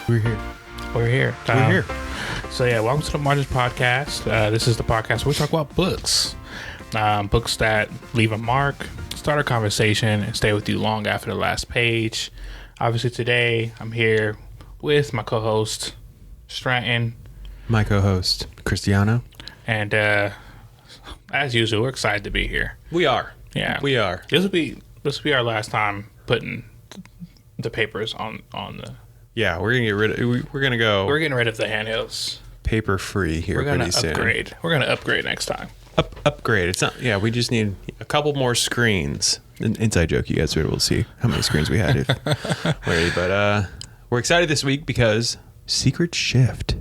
We're here. We're here. We're here. So yeah, welcome to the Margins Podcast. This is the podcast where we talk about books. Books that leave a mark, start a conversation, and stay with you long after the last page. Obviously today, I'm here with my co-host, Stratton. My co-host, Cristiano. And as usual, we're excited to be here. We are. Yeah. We are. This will be our last time putting the papers on the... Yeah, we're gonna get rid of. We're gonna go. We're getting rid of the handhelds. Paper free here. We're gonna pretty soon. upgrade. We're gonna upgrade next time. Upgrade. It's not. Yeah, we just need a couple more screens. An inside joke. You guys will see how many screens we had. But we're excited this week because Secret Shift,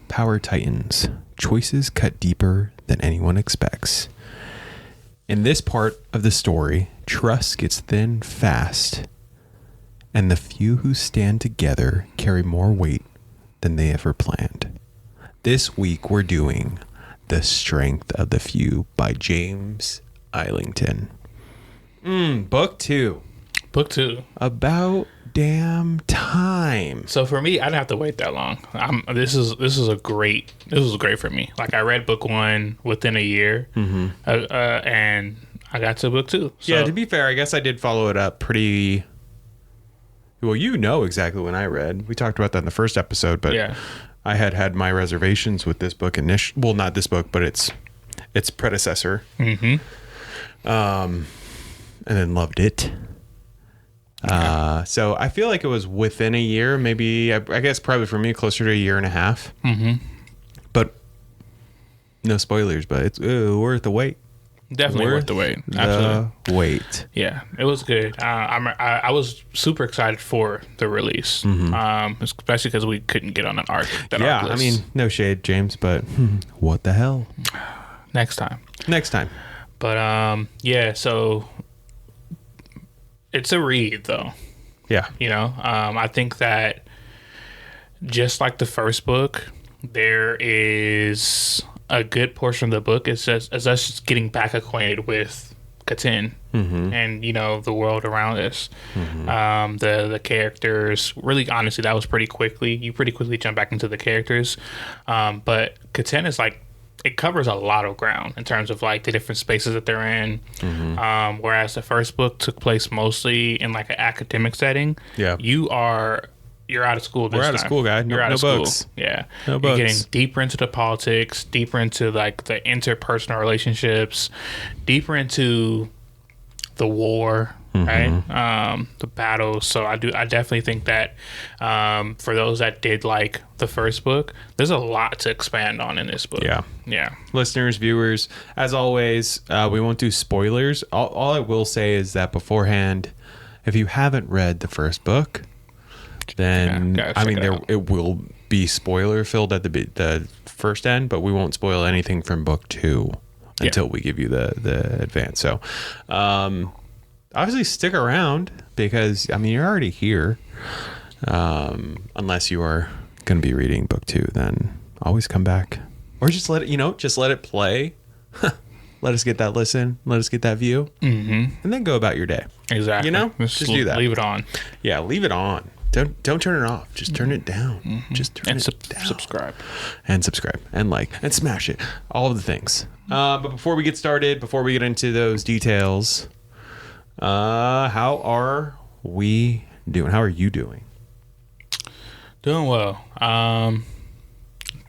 Power Titans, choices cut deeper than anyone expects. In this part of the story, trust gets thin fast. And the few who stand together carry more weight than they ever planned. This week we're doing The Strength of the Few by James Islington. Book 2. Book 2. About damn time. So for me, I didn't have to wait that long. This was great for me. Like I read book 1 within a year, and I got to book 2. So, Yeah, to be fair, I guess I did follow it up pretty... Well, you know exactly when I read. We talked about that in the first episode, but yeah. I had my reservations with this book well, not this book, but its predecessor. And then loved it. So I feel like it was within a year, maybe, I guess probably for me, closer to a year and a half. But no spoilers, but it's worth the wait. Definitely worth the wait. Absolutely. The wait. Yeah, it was good. I was super excited for the release, especially because we couldn't get on an arc. Yeah, arc list. I mean, no shade, James, but what the hell? Next time. But yeah, so it's a read though. Yeah. You know, I think that just like the first book, there is a good portion of the book is us just getting back acquainted with Catan and, you know, the world around us. The characters, really, honestly, that was pretty quickly. You pretty quickly jump back into the characters. But Catan is like, it covers a lot of ground in terms of like the different spaces that they're in. Whereas the first book took place mostly in like an academic setting. Yeah. You're out of school this We're out time. of school, guy. You're out no of school. books. Yeah. No You're books. getting deeper into the politics, deeper into like the interpersonal relationships, deeper into the war, right? The battles. So I definitely think that for those that did like the first book, there's a lot to expand on in this book. Yeah. Listeners, viewers, as always, we won't do spoilers. All I will say is that beforehand, if you haven't read the first book, then I mean it will be spoiler filled at the first end, but we won't spoil anything from book 2 until we give you the advance. So obviously stick around because I mean you're already here, unless you are going to be reading book 2, then always come back or just let it play. Let us get that listen. Let us get that view, and then go about your day. Exactly. You know, just do that. Leave it on. Yeah, leave it on. Don't turn it off. Just turn it down. Just turn it down. Subscribe. And subscribe. And like. And smash it. All of the things. But before we get started, before we get into those details, how are we doing? How are you doing? Doing well.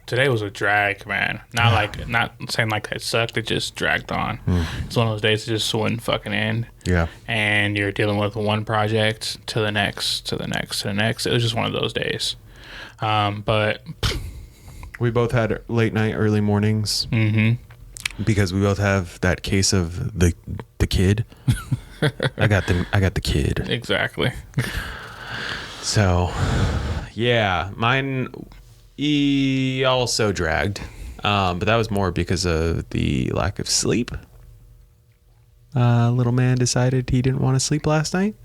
Today was a drag, man. Not saying like it sucked. It just dragged on. It's one of those days that just wouldn't fucking end. Yeah. And you're dealing with one project to the next, to the next, to the next. It was just one of those days. But we both had late night, early mornings. Because we both have that case of the kid. I got the kid. Exactly. So, yeah, mine. He also dragged, but that was more because of the lack of sleep. Little man decided he didn't want to sleep last night.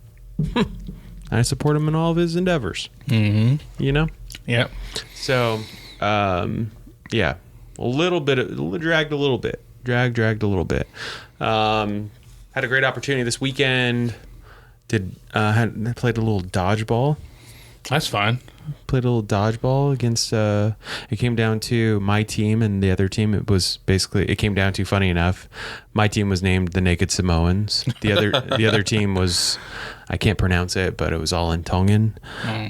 I support him in all of his endeavors. You know? Yep. So, yeah, dragged a little bit. Dragged a little bit. Had a great opportunity this weekend. Played a little dodgeball. That's fun. Played a little dodgeball against. It came down to my team and the other team. It came down to, funny enough, my team was named the Naked Samoans. The other team was, I can't pronounce it, but it was all in Tongan.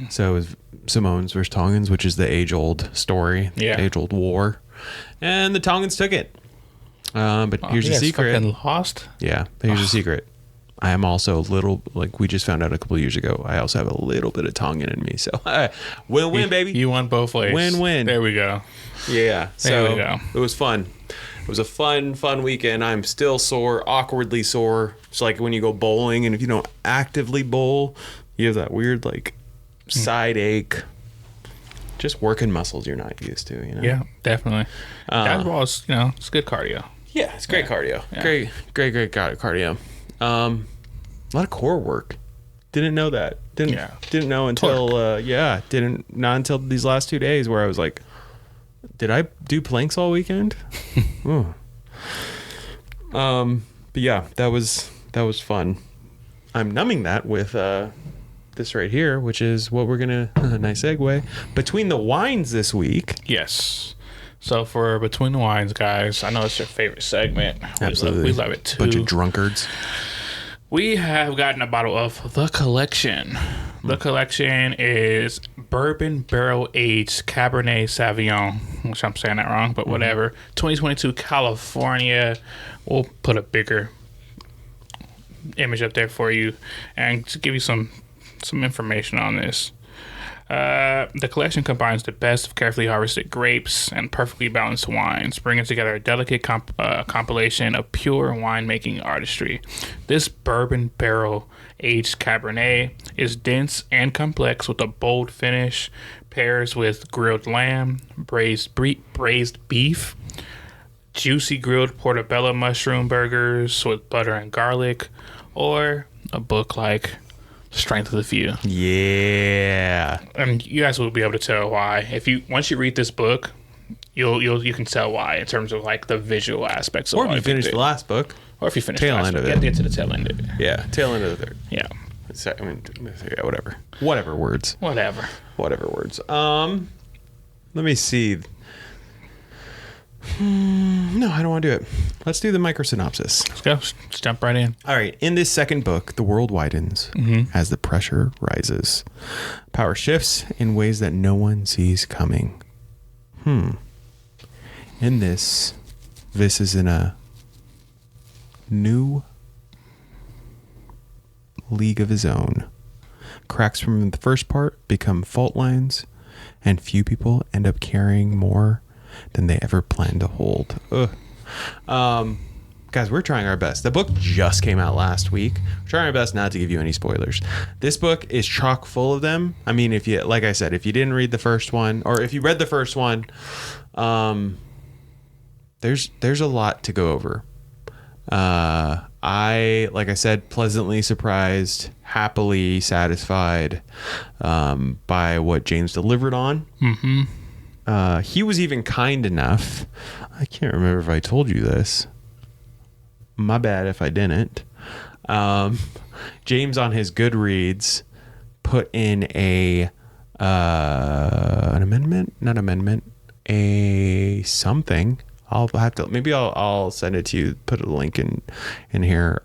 So it was Samoans versus Tongans, which is the age-old story, age-old war, and the Tongans took it. But here's the secret. Fucking lost. Yeah, here's the secret. I am also a little, like we just found out a couple of years ago, I also have a little bit of Tongan in me. So win-win, baby. You won both ways. Win-win. There we go. Yeah. There we go. It was fun. It was a fun weekend. I'm still sore, awkwardly sore. It's like when you go bowling and if you don't actively bowl, you have that weird like side ache. Just working muscles you're not used to, you know? Yeah, definitely. Dodgeball is, it's good cardio. Yeah, it's great cardio. Yeah. Great cardio. A lot of core work. Didn't know that. Didn't know until not until these last 2 days where I was like, did I do planks all weekend? But yeah, that was fun. I'm numbing that with this right here, which is what we're gonna nice segue between the wines this week. Yes. So for Between the Wines, guys, I know it's your favorite segment. Absolutely. We love it too. Bunch of drunkards. We have gotten a bottle of The Collection. The Collection is bourbon barrel aged Cabernet Sauvignon, which I'm saying that wrong, but whatever. 2022 California. We'll put a bigger image up there for you and to give you some information on this. The collection combines the best of carefully harvested grapes and perfectly balanced wines, bringing together a delicate compilation of pure winemaking artistry. This bourbon barrel aged Cabernet is dense and complex with a bold finish, pairs with grilled lamb, braised beef, juicy grilled portobello mushroom burgers with butter and garlic, or a book like Strength of the Few. Yeah. And you guys will be able to tell why. Once you read this book, you can tell why in terms of like the visual aspects of Or if you finish the last book. Or if you finish tail the last end book. of it. You have to get to the tail end of it. Yeah, tail end of the third. Yeah. I mean, yeah, whatever. Whatever words. Whatever words. Let me see. No, I don't want to do it. Let's do the micro synopsis. Let's go. Let's jump right in. All right. In this second book, the world widens as the pressure rises. Power shifts in ways that no one sees coming. In this is in a new league of his own. Cracks from the first part become fault lines, and few people end up carrying more than they ever planned to hold. Guys, we're trying our best. The book just came out last week. We're trying our best not to give you any spoilers. This book is chock full of them. I mean, if you didn't read the first one, or if you read the first one, there's a lot to go over. Like I said, pleasantly surprised, happily satisfied by what James delivered on. He was even kind enough. I can't remember if I told you this. My bad if I didn't. James on his Goodreads put in a something. I'll send it to you. Put a link in here.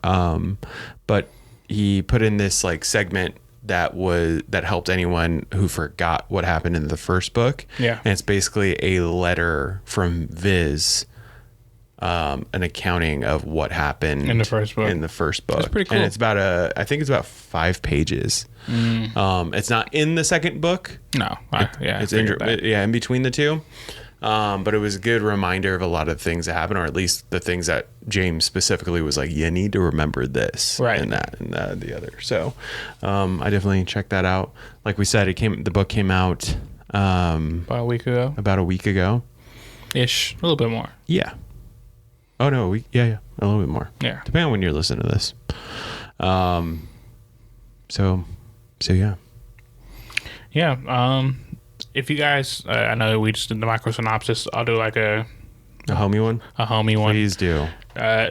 But he put in this like segment that helped anyone who forgot what happened in the first book. Yeah. And it's basically a letter from Viz, an accounting of what happened in the first book. That's pretty cool. And it's I think it's about 5 pages. It's not in the second book. No. It's in between the two. But it was a good reminder of a lot of things that happened, or at least the things that James specifically was like, you need to remember this, right, and that, and the other. So, I definitely checked that out. Like we said, the book came out, about a week ago, ish, a little bit more. Yeah. Oh no, a little bit more. Yeah. Depending on when you're listening to this. So yeah. Yeah. If you guys, I know we just did the micro synopsis. I'll do like a A homie one? A homie one. Please do.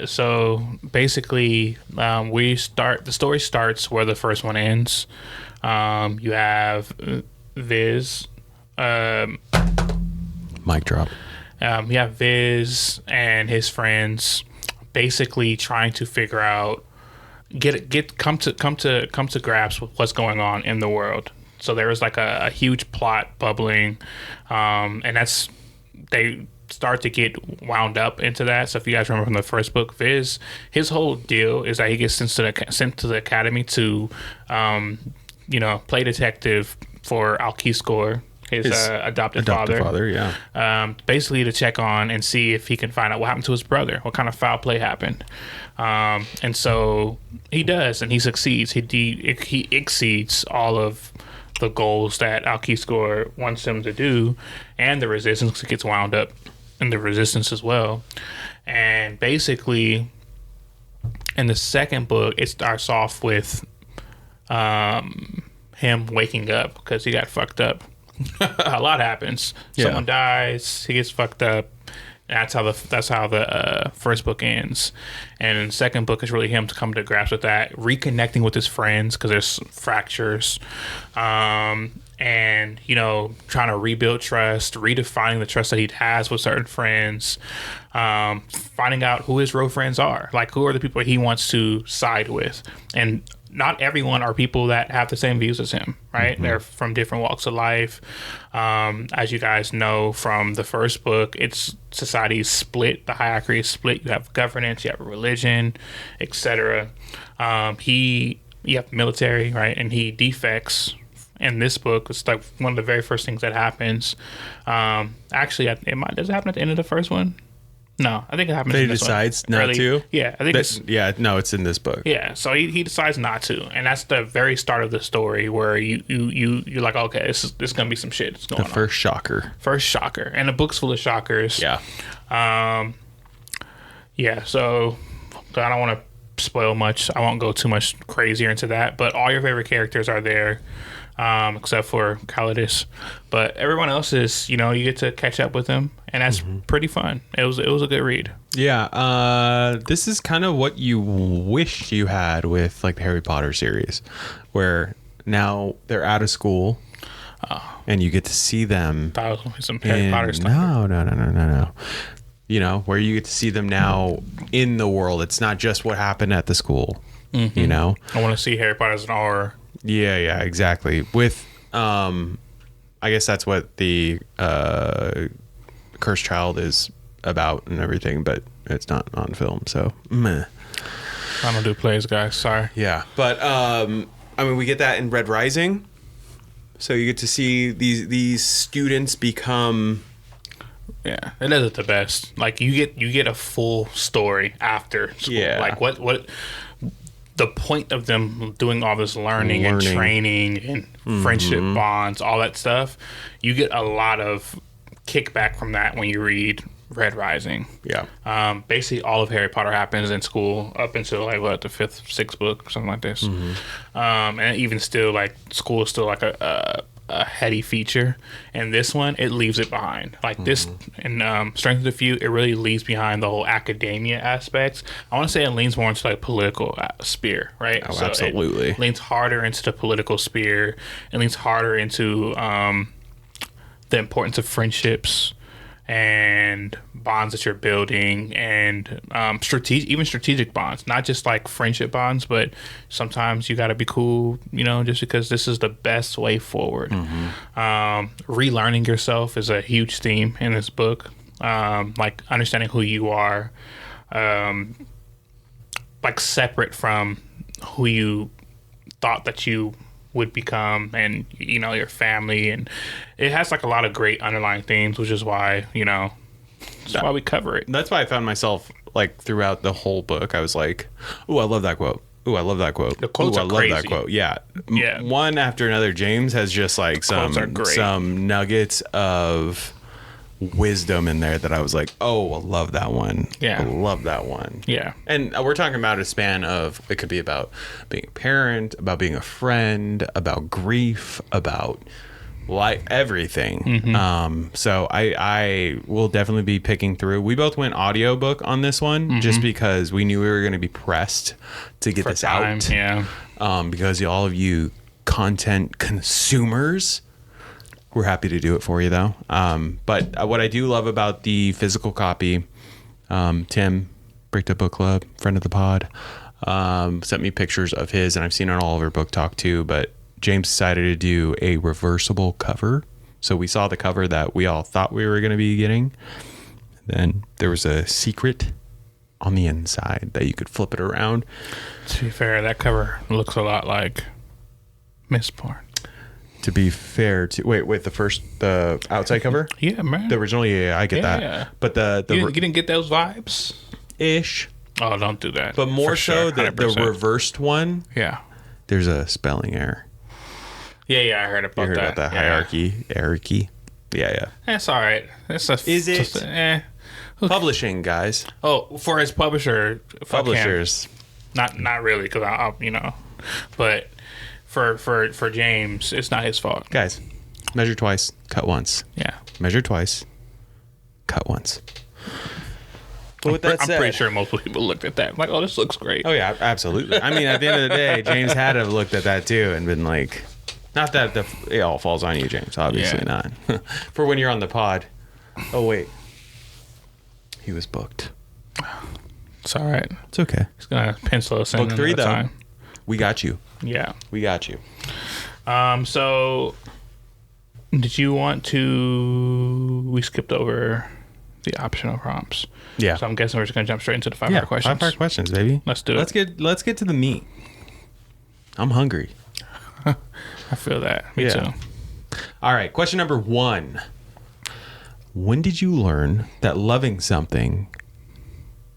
So basically, the story starts where the first one ends. You have Viz. Mic drop. You have Viz and his friends basically trying to figure out, come to grasp with what's going on in the world. So there was like a huge plot bubbling, and they start to get wound up into that. So if you guys remember from the first book, Viz, his whole deal is that he gets sent to the academy to, play detective for Alkiskor, his adopted father. Yeah. Basically to check on and see if he can find out what happened to his brother, what kind of foul play happened. And so he does, and he succeeds. He exceeds all of the goals that Alkiskor wants him to do, and the resistance gets wound up in the resistance as well. And basically, in the second book, it starts off with him waking up because he got fucked up. A lot happens. Yeah. Someone dies. He gets fucked up. That's how the first book ends. And in the second book is really him to come to grasp with that, reconnecting with his friends because there's fractures, and trying to rebuild trust, redefining the trust that he has with certain friends, finding out who his real friends are, like who are the people he wants to side with. And not everyone are people that have the same views as him, right? Mm-hmm. They're from different walks of life. As you guys know from the first book, society is split. The hierarchy is split. You have governance, you have religion, etc. You have military, right? And he defects. In this book, it's like one of the very first things that happens. Actually, does it happen at the end of the first one? No, I think it happens. He in this decides one. not to. Yeah, I think. It's in this book. Yeah, so he decides not to, and that's the very start of the story where you're like, okay, this is gonna be some shit that's going on. The first shocker, and the book's full of shockers. Yeah. So I don't want to spoil much. I won't go too much crazier into that, but all your favorite characters are there. Except for Calidus, but everyone else is, you get to catch up with them, and that's pretty fun. It was a good read. Yeah, this is kind of what you wish you had with like the Harry Potter series, where now they're out of school, and you get to see them. That was some Harry Potter stuff. No. Where you get to see them now in the world. It's not just what happened at the school. I want to see Harry Potter as an R. Yeah, exactly. With, I guess that's what the Cursed Child is about and everything, but it's not on film, so meh. I don't do plays, guys. Sorry. Yeah, but we get that in Red Rising, so you get to see these students become. Yeah, it isn't the best. Like you get a full story after school. Yeah. Like what. The point of them doing all this learning and training and friendship bonds, all that stuff, you get a lot of kickback from that when you read Red Rising. Yeah. Basically, all of Harry Potter happens in school up until the fifth, sixth book, something like this. And even still, like school is still like a heady feature. And this one, it leaves it behind. Like this, in Strength of the Few, it really leaves behind the whole academia aspects. I want to say it leans more into like political sphere, right? Oh, so absolutely. It leans harder into the political sphere. It leans harder into the importance of friendships and bonds that you're building, and strategic bonds, not just like friendship bonds, but sometimes you got to be cool, just because this is the best way forward. Relearning yourself is a huge theme in this book. Like understanding who you are, like separate from who you thought that you would become, and your family, and it has like a lot of great underlying themes, which is why that's why we cover it. That's why I found myself like throughout the whole book, I was like, "Ooh, I love that quote. Ooh, I love that quote. The quotes Ooh, are I love crazy. that quote." Yeah. One after another. James has just like some nuggets of wisdom in there that I was like, "Oh, I love that one. Yeah, I love that one." Yeah. And we're talking about a span of, it could be about being a parent, about being a friend, about grief, about like everything. So I will definitely be picking through. We both went audiobook on this one just because we knew we were going to be pressed to get this out. Yeah. Because all of you content consumers, we're happy to do it for you though. But what I do love about the physical copy, Tim, Bricked Up Book Club, friend of the pod, sent me pictures of his, and I've seen it all over BookTok too, but James decided to do a reversible cover. So we saw the cover that we all thought we were going to be getting. Then there was a secret on the inside that you could flip it around. To be fair, that cover looks a lot like Miss Porn. To be fair to the outside cover? Yeah, man. The original, yeah, I get that. But you didn't get those vibes? Ish. Oh, don't do that. But more so sure, the reversed one. Yeah. There's a spelling error. Yeah, I heard about You heard that. about that hierarchy. Yeah. That's all right. Is it? Publishing, guys. Oh, for his publisher, Publishers. Not really, because I'll but for James, it's not his fault. Guys, measure twice, cut once. Yeah. Measure twice, cut once. But with that I'm said, pretty sure most people looked at that. I'm like, oh, this looks great. oh yeah, absolutely. I mean, at the end of the day, James had to have looked at that too and been like, not that it all falls on you, James. Obviously not. For when you're on the pod. Oh wait, he was booked. It's all right. It's okay. He's gonna pencil us in. Book 3 though. Time. We got you. Yeah. We got you. So, did you want to? We skipped over the optional prompts. Yeah. So I'm guessing we're just gonna jump straight into the 5-part questions. 5-part questions, baby. Let's do it. Let's get to the meat. I'm hungry. I feel that. Me too. All right. Question number 1. When did you learn that loving something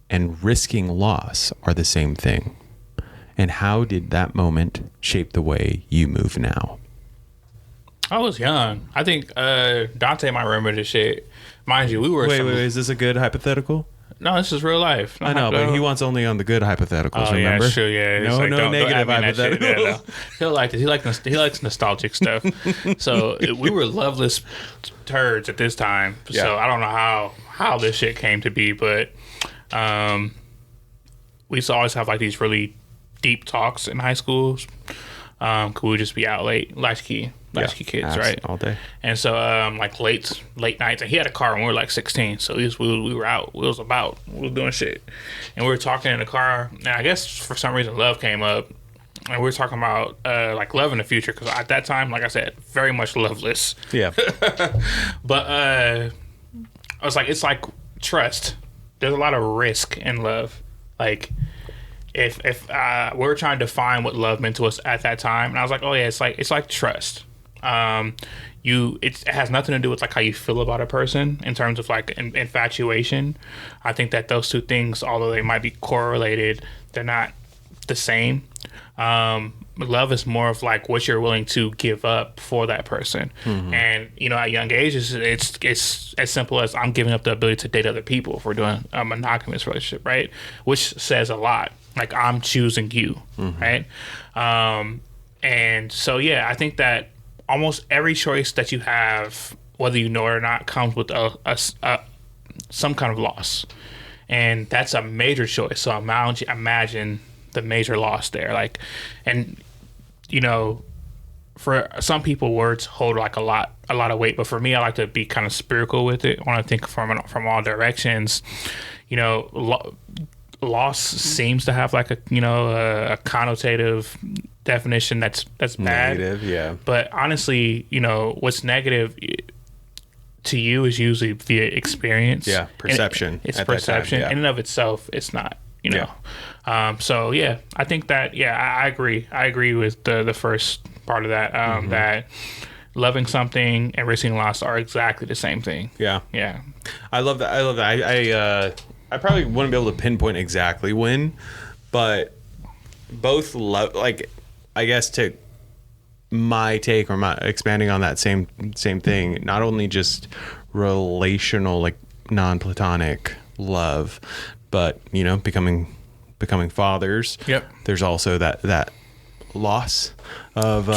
and risking loss are the same thing? And how did that moment shape the way you move now? I was young. I think Dante might remember this shit. Mind you, we were. Wait. Is this a good hypothetical? No, this is real life. I know, but he wants only on the good hypotheticals. Oh, remember? Yeah, sure, yeah. No, like, no negative hypotheticals. Yeah, no. He'll like it. He likes nostalgic stuff. So we were loveless turds at this time. Yeah. So I don't know how this shit came to be, but we used to always have like these really deep talks in high schools. Could we just be out late, latchkey kids, right? All day. And so like late nights, and he had a car when we were like 16, so we were out, we was doing shit, and we were talking in the car. And I guess for some reason love came up, and we were talking about like love in the future, because at that time, like I said, very much loveless. Yeah. But I was like, it's like trust. There's a lot of risk in love. Like if we were trying to define what love meant to us at that time, and I was like, oh yeah, it's like trust. It has nothing to do with like how you feel about a person in terms of like infatuation. I think that those two things, although they might be correlated, they're not the same. Love is more of like what you're willing to give up for that person. Mm-hmm. And at young ages, it's as simple as I'm giving up the ability to date other people if we're doing a monogamous relationship, right? Which says a lot. Like, I'm choosing you, mm-hmm. right? And so I think that almost every choice that you have, whether you know it or not, comes with some kind of loss, and that's a major choice. So imagine the major loss there, like, and for some people, words hold like a lot of weight, but for me, I like to be kind of spiritual with it. I want to think from all directions. Loss seems to have like a connotative definition that's bad. Negative, yeah. But honestly, what's negative to you is usually via experience. Yeah, perception. It's perception. In and of itself, it's not. So I think that I agree. I agree with the first part of that. Mm-hmm. That loving something and risking loss are exactly the same thing. Yeah. I love that. I probably wouldn't be able to pinpoint exactly when, but both like, I guess to my take or my expanding on that same thing, not only just relational, like non-platonic love, but becoming fathers. Yep. There's also that loss of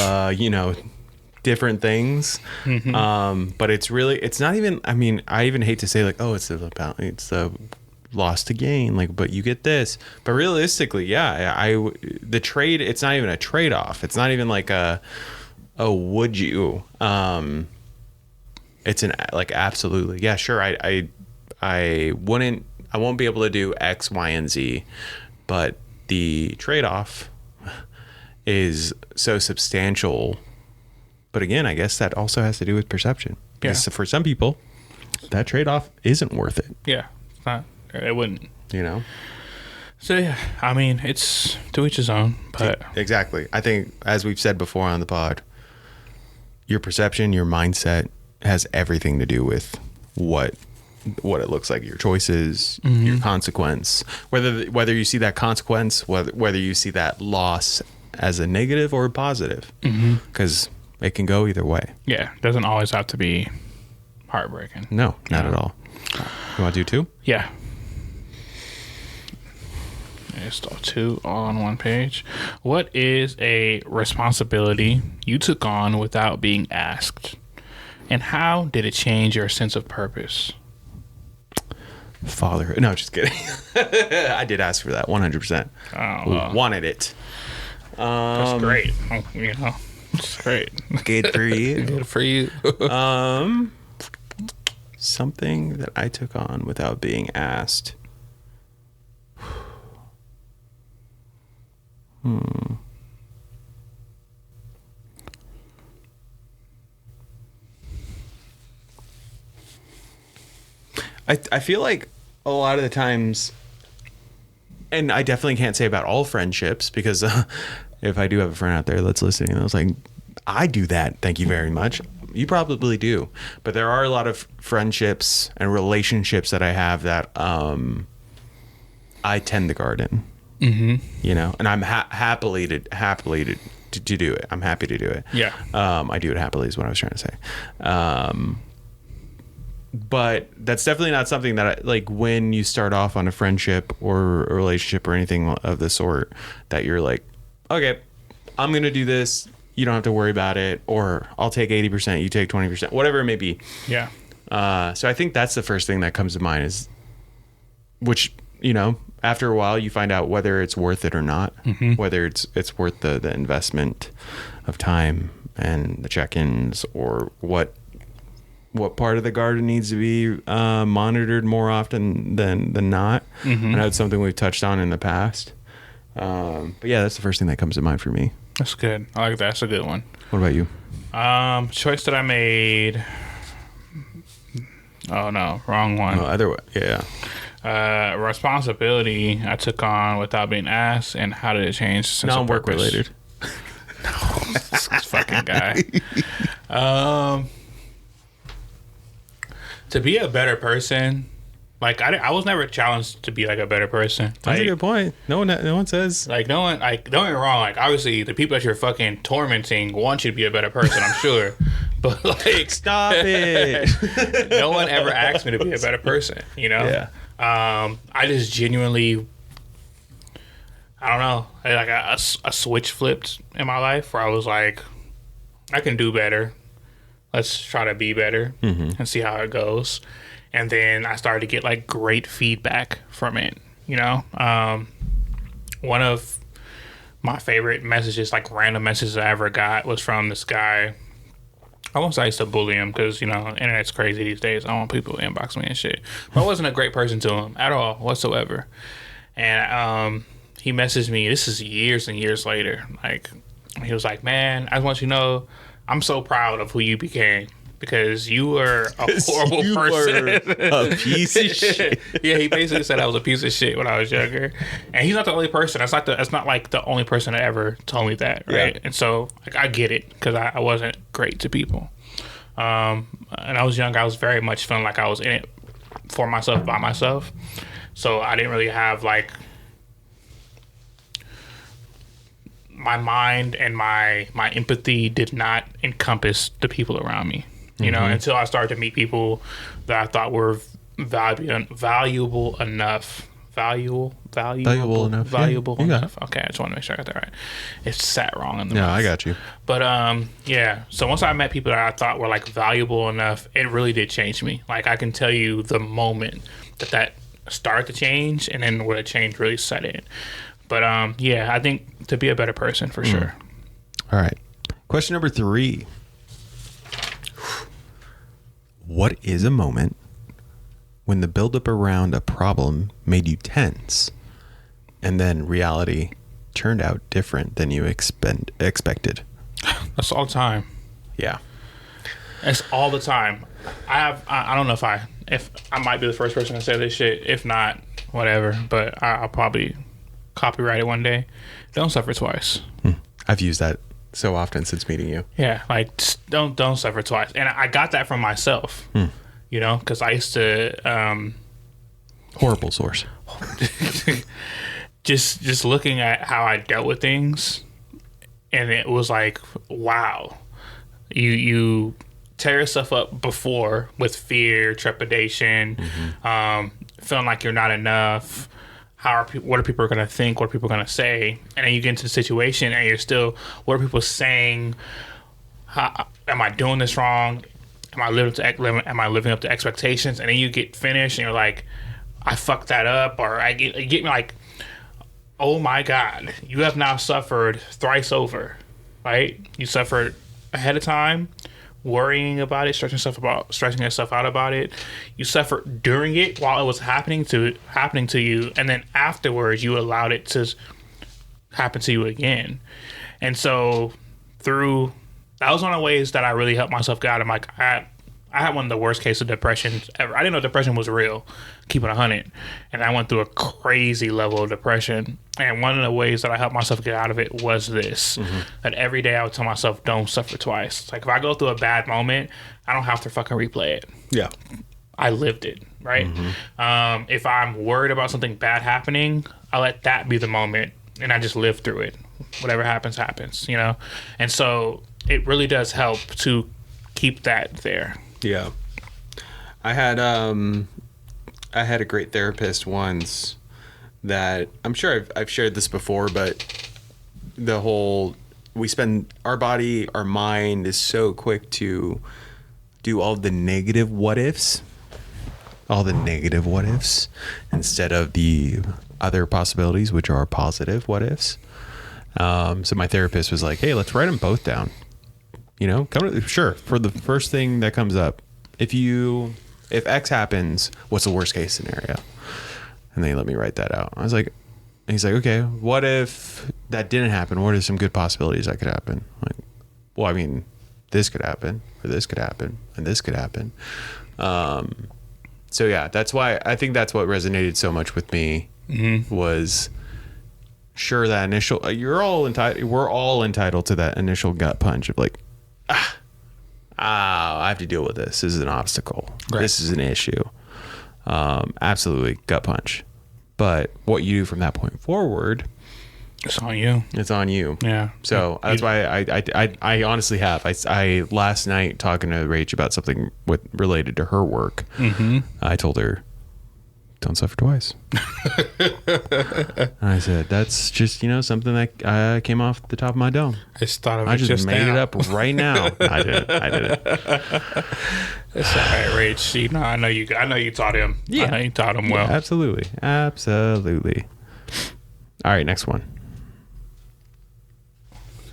different things. But it's not even, I mean, I even hate to say like, oh, it's the loss to gain, like, but you get this. But realistically, the trade, it's not even a trade-off. It's not even like would you? It's an like, absolutely. Yeah, sure. I won't be able to do X, Y, and Z, but the trade-off is so substantial. But again, I guess that also has to do with perception. Because for some people, that trade-off isn't worth it. Yeah, it's not. It wouldn't. You know? So, yeah, I mean, it's to each his own. But exactly. I think, as we've said before on the pod, your perception, your mindset has everything to do with what it looks like, your choices, your consequence, whether you see that consequence, whether you see that loss as a negative or a positive, because it can go either way. Yeah, it doesn't always have to be heartbreaking. No, not at all. You want to do 2? Yeah. Just 2 all on one page. What is a responsibility you took on without being asked? And how did it change your sense of purpose? Fatherhood. No, just kidding. I did ask for that 100%. Oh, well. Wanted it. That's great. You know, it's great. Good for you. Good for you. Something that I took on without being asked. I feel like a lot of the times, and I definitely can't say about all friendships, because if I do have a friend out there that's listening, and I was like, I do that, thank you very much. You probably do. But there are a lot of friendships and relationships that I have that I tend the garden. You know, and I'm happily to do it. I'm happy to do it. Yeah. I do it happily is what I was trying to say. But that's definitely not something that like when you start off on a friendship or a relationship or anything of the sort, that you're like, okay, I'm going to do this. You don't have to worry about it. Or I'll take 80%, you take 20%, whatever it may be. Yeah. So I think that's the first thing that comes to mind is, which, you know, after a while you find out whether it's worth it or not, whether it's worth the investment of time and the check-ins, or what part of the garden needs to be monitored more often than not. I know it's something we've touched on in the past. But yeah, that's the first thing that comes to mind for me. That's good. I like that. That's a good one. What about you? Choice that I made. Oh no, wrong one. Oh, either way, yeah. Responsibility I took on without being asked, and how did it change? Non-work related. No, this fucking guy. To be a better person, like I was never challenged to be like a better person. That's a good point. No one says, like, no one, like, don't get me wrong, like, obviously the people that you're fucking tormenting want you to be a better person, I'm sure, but like, stop it. No one ever asked me to be a better person, you know? Yeah. I just genuinely, I don't know, like a switch flipped in my life where I was like, I can do better. Let's try to be better and see how it goes. And then I started to get like great feedback from it, you know? One of my favorite messages, like random messages I ever got, was from this guy. I won't say I used to bully him because, you know, internet's crazy these days. I don't want people to inbox me and shit. But I wasn't a great person to him at all whatsoever. And he messaged me, this is years and years later. Like, he was like, man, I just want you to know, I'm so proud of who you became, because you were a horrible person. A piece of shit. Yeah, he basically said I was a piece of shit when I was younger. And he's not the only person. That's not like the only person that ever told me that, right? Yeah. And so like, I get it, because I wasn't great to people. And I was young. I was very much feeling like I was in it for myself, by myself. So I didn't really have like my mind and my empathy did not encompass the people around me, you know, until I started to meet people that I thought were valuable enough Valuable enough. Valuable Yeah, you got enough. Okay, I just want to make sure I got that right. It sat wrong in the Yeah, mouth. I got you. But yeah. So once I met people that I thought were like valuable enough, it really did change me. Like I can tell you the moment that started to change, and then where the change really set in. But yeah, I think to be a better person for sure. All right. Question number 3. What is a moment when the buildup around a problem made you tense, and then reality turned out different than you expected? That's all the time. Yeah. It's all the time. I don't know if I might be the first person to say this shit. If not, whatever. But I'll probably copyright it one day. Don't suffer twice. I've used that so often since meeting you. Yeah, like just don't suffer twice. And I got that from myself. You know, because I used to Horrible source. just looking at how I dealt with things, and it was like, wow, you tear yourself up before with fear, trepidation, feeling like you're not enough. What are people going to think? What are people going to say? And then you get into the situation, and you're still, what are people saying? Am I doing this wrong? Am I living up to expectations? And then you get finished, and you're like, I fucked that up, or I get me like, oh my God, you have now suffered thrice over, right? You suffered ahead of time, worrying about it, stressing yourself out about it. You suffered during it while it was happening to you, and then afterwards you allowed it to happen to you again. And so that was one of the ways that I really helped myself get out of my. I had one of the worst cases of depression ever. I didn't know depression was real, keeping 100. And I went through a crazy level of depression. And one of the ways that I helped myself get out of it was this. That every day I would tell myself, don't suffer twice. Like if I go through a bad moment, I don't have to fucking replay it. Yeah. I lived it, right? If I'm worried about something bad happening, I let that be the moment. And I just live through it. Whatever happens, happens, you know? And so it really does help to keep that there. Yeah. I had a great therapist once that I'm sure I've shared this before, but our mind is so quick to do all the negative what ifs instead of the other possibilities, which are positive what ifs. So my therapist was like, hey, let's write them both down. You know, for the first thing that comes up, if X happens, what's the worst case scenario? And they let me write that out. I was like, he's like, okay, what if that didn't happen? What are some good possibilities that could happen? Like, well, I mean, this could happen, or this could happen, and this could happen. So yeah, that's why I think that's what resonated so much with me was sure that initial, we're all entitled to that initial gut punch of like, I have to deal with this. This is an obstacle. Right. This is an issue. Absolutely gut punch. But what you do from that point forward, it's on you. It's on you. Yeah. So that's why I honestly have. I last night talking to Rach about something related to her work. I told her, don't suffer twice. I said, that's just, something that came off the top of my dome. I just thought of it. I just made it up right now. I did it. It's all right, Rach. I know you taught him. Yeah. I know you taught him well. Yeah, absolutely. All right, next one.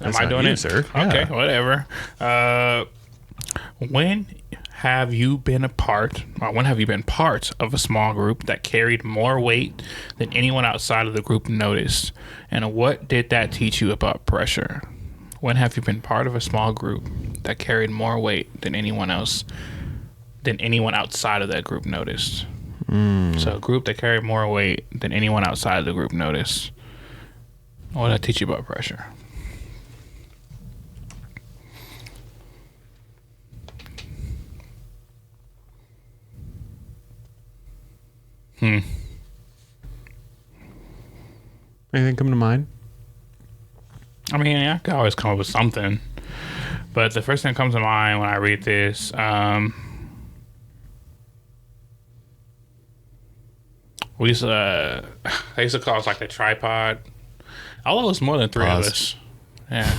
Am I doing it, sir? Okay, Yeah. whatever. When have you been part of a small group that carried more weight than anyone outside of the group noticed? And what did that teach you about pressure? When have you been part of a small group that carried more weight than anyone outside of that group noticed? So a group that carried more weight than anyone outside of the group noticed. What did that teach you about pressure? Anything come to mind? I mean, I could always come up with something, but the first thing that comes to mind when I read this, We used to, they used to call us like the tripod. Although it was more than three of us. Yeah.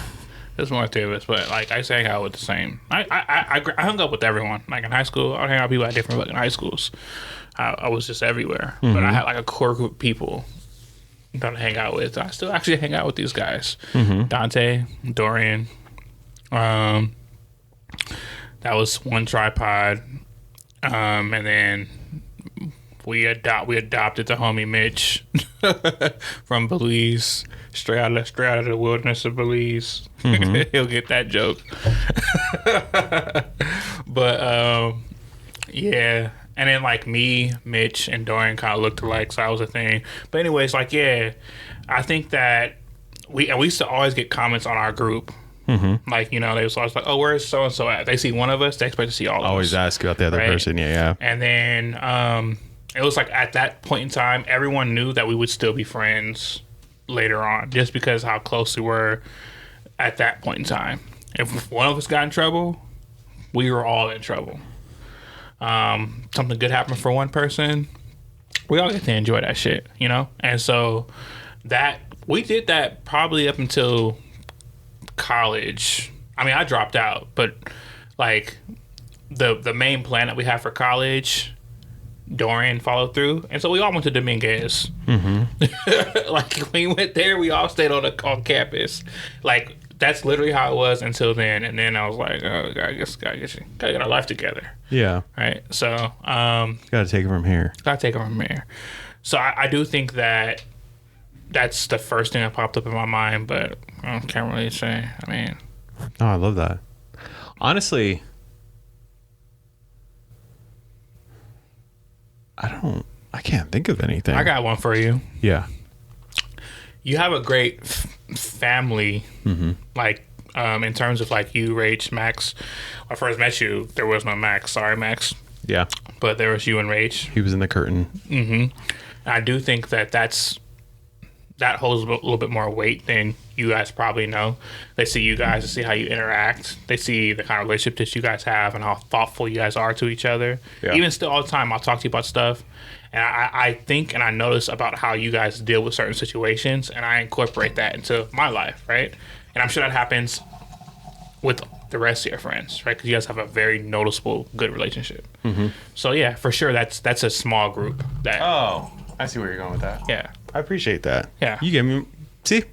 There's more than three of us, but like I used to hang out with the same. I hung up with everyone. Like in high school, I would hang out with people at different fucking high schools. I was just everywhere, but I had like a core group of people that I hang out with. I still actually hang out with these guys, Dante, Dorian. That was one tripod, and then we adopted the homie Mitch from Belize. Straight out of the wilderness of Belize. He'll get that joke. But yeah. And then like me, Mitch, and Dorian kind of looked alike, so that was a thing. But anyways, like yeah, I think that we used to always get comments on our group. Like, you know, they was always like, oh, where's so and so at? They see one of us, they expect to see all of us. Always ask about the other person, yeah. And then it was like at that point in time, everyone knew that we would still be friends later on, just because how close we were at that point in time. If one of us got in trouble, we were all in trouble. Something good happened for one person, we all get to enjoy that shit, you know? And so that we did that probably up until college. I mean, I dropped out, but like the main plan that we had for college, Dorian followed through, and so we all went to Dominguez. Like when we went there, we all stayed on campus. Like that's literally how it was until then. And then I was like, oh, I guess gotta get our life together. Yeah. Right. So gotta take it from here. So I do think that that's the first thing that popped up in my mind, but I can't really say. I mean, oh, I love that. Honestly, I can't think of anything. I got one for you. Yeah. You have a great family, like in terms of like you, Rach, Max. When I first met you, there was no Max. Sorry, Max. Yeah. But there was you and Rach. He was in the curtain. I do think that holds a little bit more weight than you guys probably know. They see you guys, they see how you interact. They see the kind of relationship that you guys have and how thoughtful you guys are to each other. Yeah. Even still, all the time, I'll talk to you about stuff. And I think and I notice about how you guys deal with certain situations, and I incorporate that into my life, right? And I'm sure that happens with the rest of your friends, right? Because you guys have a very noticeable, good relationship. So yeah, for sure, that's a small group. That Oh, I see where you're going with that. Yeah. I appreciate that. Yeah. You gave me, see?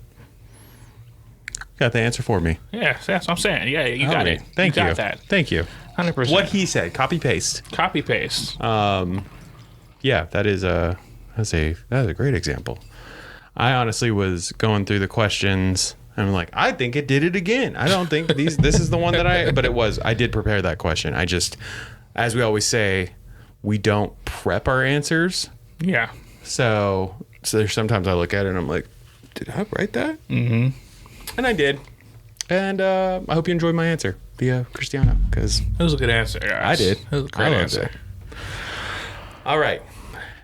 Got the answer for me. Yeah, that's what I'm saying. Yeah, you got it. Thank you. Got that. Thank you. 100%. What he said, copy paste. Copy paste. Yeah, that's a great example. I honestly was going through the questions and I'm like, I think it did it again. I don't think this is the one that I did prepare that question. I just, as we always say, we don't prep our answers. Yeah. So there's sometimes I look at it and I'm like, did I write that? And I did. And I hope you enjoyed my answer via Cristiano, because it was a good answer, guys. I did. It was a great answer. All right.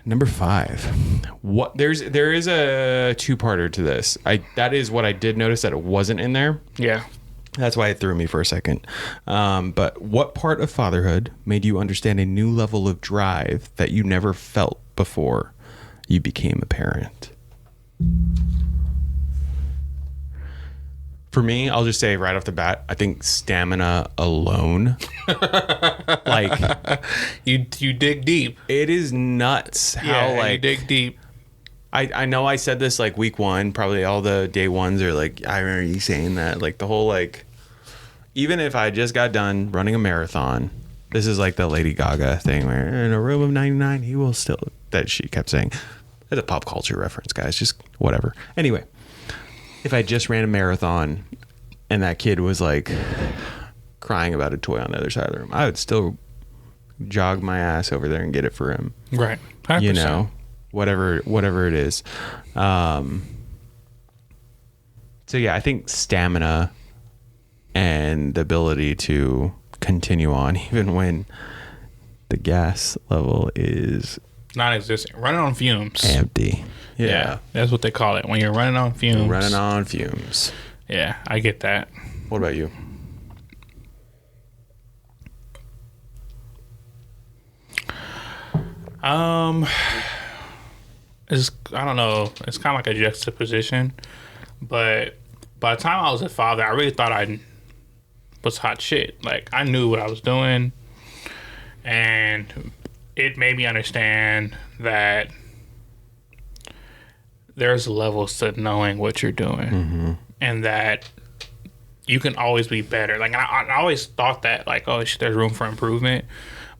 Number 5. There is a two-parter to this. That is what I did notice, that it wasn't in there. Yeah. That's why it threw me for a second. But what part of fatherhood made you understand a new level of drive that you never felt before you became a parent? For me, I'll just say right off the bat, I think stamina alone. Like you dig deep. It is nuts how you dig deep. I know I said this like week 1, probably all the day ones are like, I remember you saying that, like the whole, like, even if I just got done running a marathon, this is like the Lady Gaga thing where in a room of 99, he will still, that she kept saying. It's a pop culture reference, guys, just whatever. Anyway, if I just ran a marathon and that kid was like crying about a toy on the other side of the room, I would still jog my ass over there and get it for him. Right. 100%. You know, whatever it is. So yeah, I think stamina and the ability to continue on even when the gas level is non-existent, running on fumes, empty. Yeah, that's what they call it when you're running on fumes. Running on fumes. Yeah, I get that. What about you? I don't know. It's kind of like a juxtaposition. But by the time I was a father, I really thought I was hot shit. Like, I knew what I was doing. And it made me understand that there's levels to knowing what you're doing. Mm-hmm. And that you can always be better. Like, I always thought that, like, oh, shit, there's room for improvement.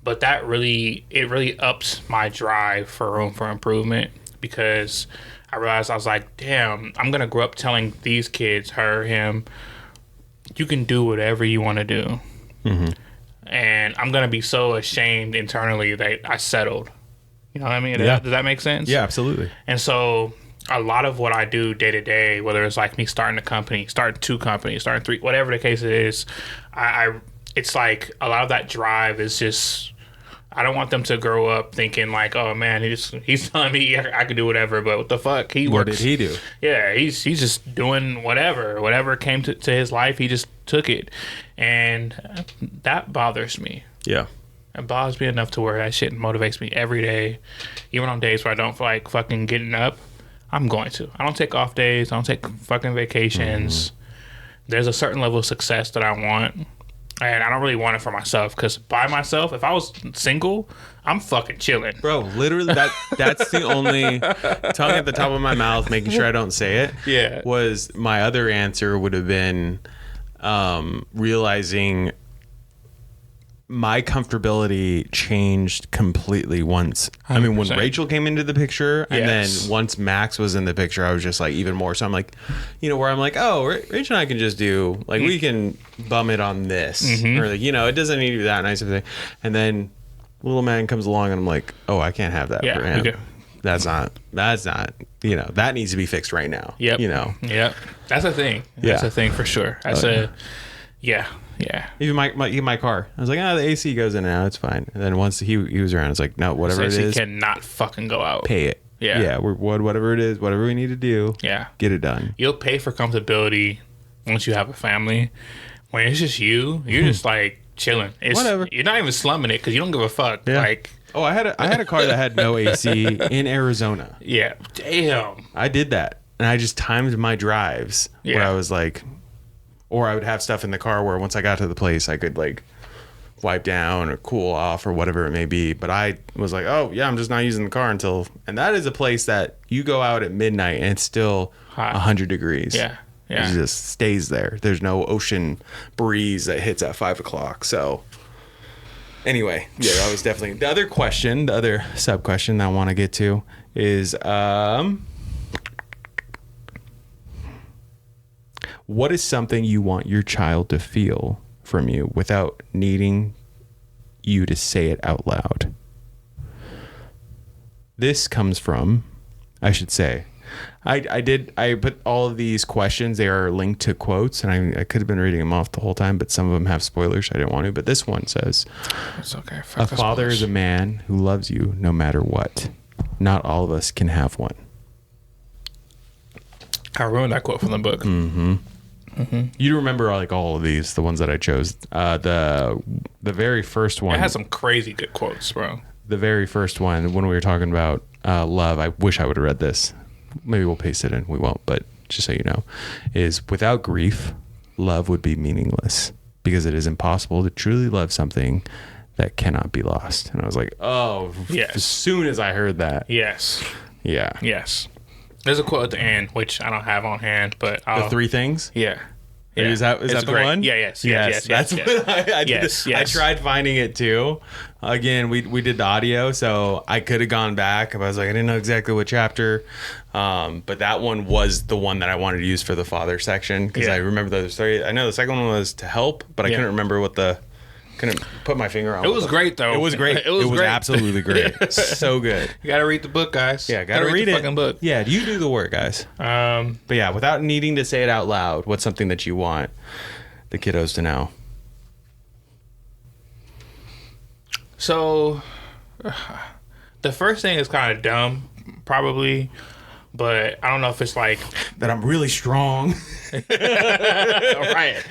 But it really ups my drive for room for improvement, because I realized I was like, damn, I'm going to grow up telling these kids, her, him, you can do whatever you want to do. Mm-hmm. And I'm going to be so ashamed internally that I settled. You know what I mean? Yeah. Does that make sense? Yeah, absolutely. And so a lot of what I do day to day, whether it's like me starting a company, starting 2 companies, starting 3, whatever the case it is, it's like a lot of that drive is just, I don't want them to grow up thinking like, oh man, he's telling me I could do whatever, but what the fuck? What did he do? Yeah, he's just doing whatever came to his life, he just took it, and that bothers me. Yeah. It bothers me enough to where that shit motivates me every day, even on days where I don't feel like fucking getting up. I'm going to. I don't take off days. I don't take fucking vacations. Mm-hmm. There's a certain level of success that I want. And I don't really want it for myself, because by myself, if I was single, I'm fucking chilling. Bro, literally, that's the only tongue at the top of my mouth, making sure I don't say it. Yeah. Was my other answer would have been realizing my comfortability changed completely once. 100%. I mean, when Rachel came into the picture, and then once Max was in the picture, I was just like even more. So I'm like, where I'm like, oh, Rachel and I can just do like we can bum it on this, or like it doesn't need to be that nice of a thing. And then little man comes along, and I'm like, oh, I can't have that for him. Okay. That's not. That needs to be fixed right now. Yep. Yep. That's a thing. That's a thing for sure. Yeah. Even my car. I was like, the AC goes in and out. It's fine. And then once he was around, it's like, no, whatever it is, cannot fucking go out. Pay it. Yeah. Whatever it is, whatever we need to do. Yeah. Get it done. You'll pay for comfortability once you have a family. When it's just you're just like chilling. Whatever. You're not even slumming it because you don't give a fuck. Yeah. Like, oh, I had a car that had no AC in Arizona. Yeah. Damn. I did that, and I just timed my drives where I was like. Or I would have stuff in the car where once I got to the place, I could like wipe down or cool off or whatever it may be. But I was like, oh, yeah, I'm just not using the car until... And that is a place that you go out at midnight and it's still hot. 100 degrees. Yeah. It just stays there. There's no ocean breeze that hits at 5 o'clock. So anyway, yeah, that was definitely... The other sub-question that I want to get to is... what is something you want your child to feel from you without needing you to say it out loud? This comes from, I should say, I put all of these questions, they are linked to quotes, and I could have been reading them off the whole time, but some of them have spoilers. I didn't want to, but this one says, it's okay. A father is a man who loves you no matter what. Not all of us can have one. I ruined that quote from the book. Mm-hmm. Mm-hmm. You remember like all of these, the ones that I chose. The very first one. It has some crazy good quotes, bro. The very first one, when we were talking about love, I wish I would have read this. Maybe we'll paste it in. We won't, but just so you know, is without grief, love would be meaningless because it is impossible to truly love something that cannot be lost. And I was like, oh, yes. As soon as I heard that. Yes. Yeah. Yes. There's a quote at the end, which I don't have on hand, but the 3 things? Yeah. Is that the great. one? Yeah, yes. That's what I did. I tried finding it too. Again, we did the audio, so I could have gone back. But I was like, I didn't know exactly what chapter. But that one was the one that I wanted to use for the father section because I remember the other story. I know the second one was to help, but I couldn't remember what couldn't put my finger on. It was great though. It was great. It was great. Absolutely great. So good. You gotta read the book, guys. Yeah, gotta read the it. fucking book. Yeah, you do the work, guys. But yeah, without needing to say it out loud, what's something that you want the kiddos to know? So, the first thing is kind of dumb, probably. But I don't know if it's like that I'm really strong. Right.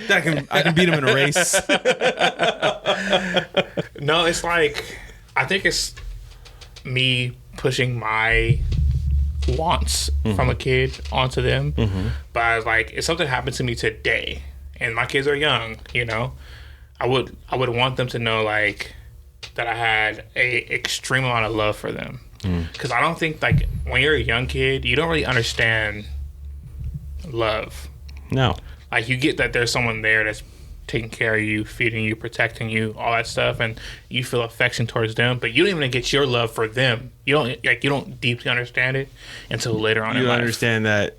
That I can beat him in a race. No, it's like I think it's me pushing my wants from a kid onto them. But I was like, if something happened to me today, and my kids are young, you know, I would want them to know like that I had a extreme amount of love for them. Because I don't think like when you're a young kid, you don't really understand love. No. Like you get that there's someone there that's taking care of you, feeding you, protecting you, all that stuff, and you feel affection towards them, but you don't even get your love for them. You don't deeply understand it until later on in life. You understand that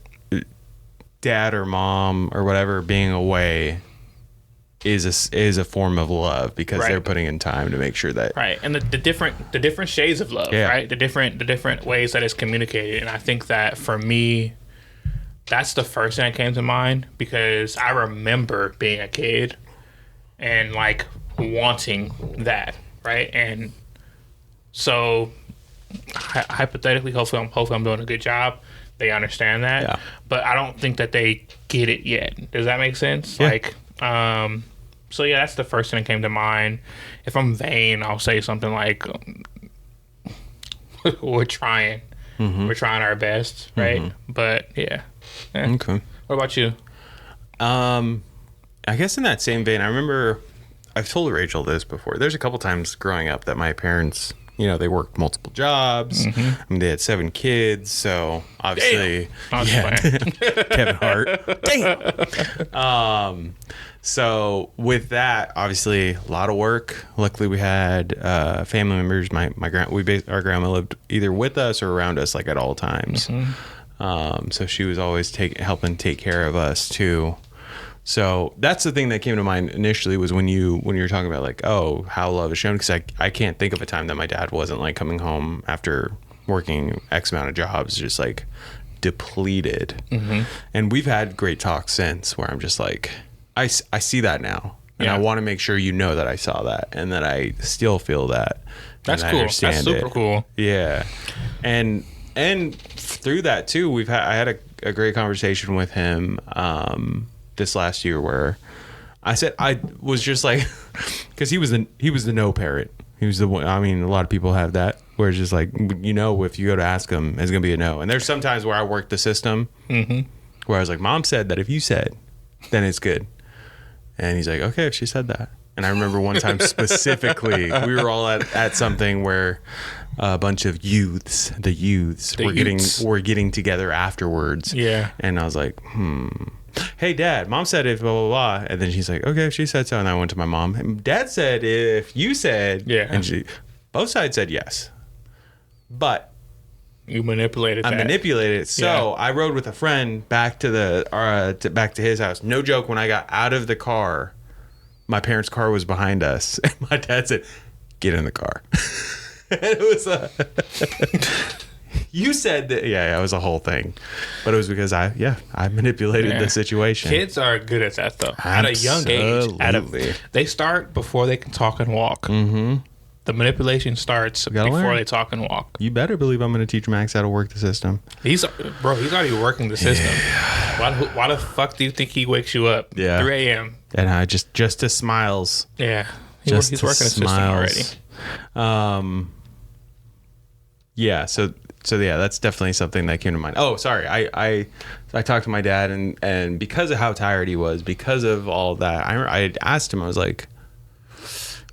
dad or mom or whatever being away is a form of love because they're putting in time to make sure that and the different shades of love, right? The different ways that it's communicated. And I think that for me, that's the first thing that came to mind because I remember being a kid and like wanting that, right? And so hypothetically, hopefully I'm doing a good job. They understand that, but I don't think that they get it yet. Does that make sense? Yeah. Like, so yeah, that's the first thing that came to mind. If I'm vain, I'll say something like, "We're trying, we're trying our best," right? But yeah. Okay. What about you? I guess in that same vein, I remember I've told Rachel this before. There's a couple times growing up that my parents, you know, they worked multiple jobs. I mean, they had 7 kids, so obviously, Kevin Hart. Damn. So with that, obviously, a lot of work. Luckily, we had family members. Our grandma lived either with us or around us, like at all times. So she was always helping take care of us too. So that's the thing that came to mind initially was when you were talking about like, oh, how love is shown, because I can't think of a time that my dad wasn't like coming home after working X amount of jobs just like depleted. And we've had great talks since where I'm just like, I see that now, and I want to make sure you know that I saw that and that I still feel that. That's cool. That's super cool. Yeah, and through that too, I had a great conversation with him this last year where I said I was just like, because he was the no parent. He was the one. I mean, a lot of people have that where it's just like, you know, if you go to ask him, it's gonna be a no. And there's sometimes where I work the system where I was like, Mom said that if you said, then it's good. And he's like, okay, if she said that. And I remember one time specifically, we were all at something where a bunch of youths were getting together afterwards. Yeah. And I was like, hey, Dad, Mom said if blah, blah, blah. And then she's like, okay, if she said so. And I went to my mom. And Dad said if you said. Yeah. And both sides said yes. But. You manipulated that. I manipulated it. So I rode with a friend back to back to his house. No joke. When I got out of the car, my parents' car was behind us, and my dad said, "Get in the car." And it was you said that. Yeah, it was a whole thing, but it was because I manipulated the situation. Kids are good at that though. At a young age, they start before they can talk and walk. The manipulation starts before they talk and walk. You better believe I'm going to teach Max how to work the system. He's already working the system. Yeah. Why the fuck do you think he wakes you up? 3 a.m. And I just to smiles. Yeah, he's working the system already. Yeah. So yeah, that's definitely something that came to mind. Oh, sorry. I talked to my dad and because of how tired he was, because of all that, I asked him. I was like,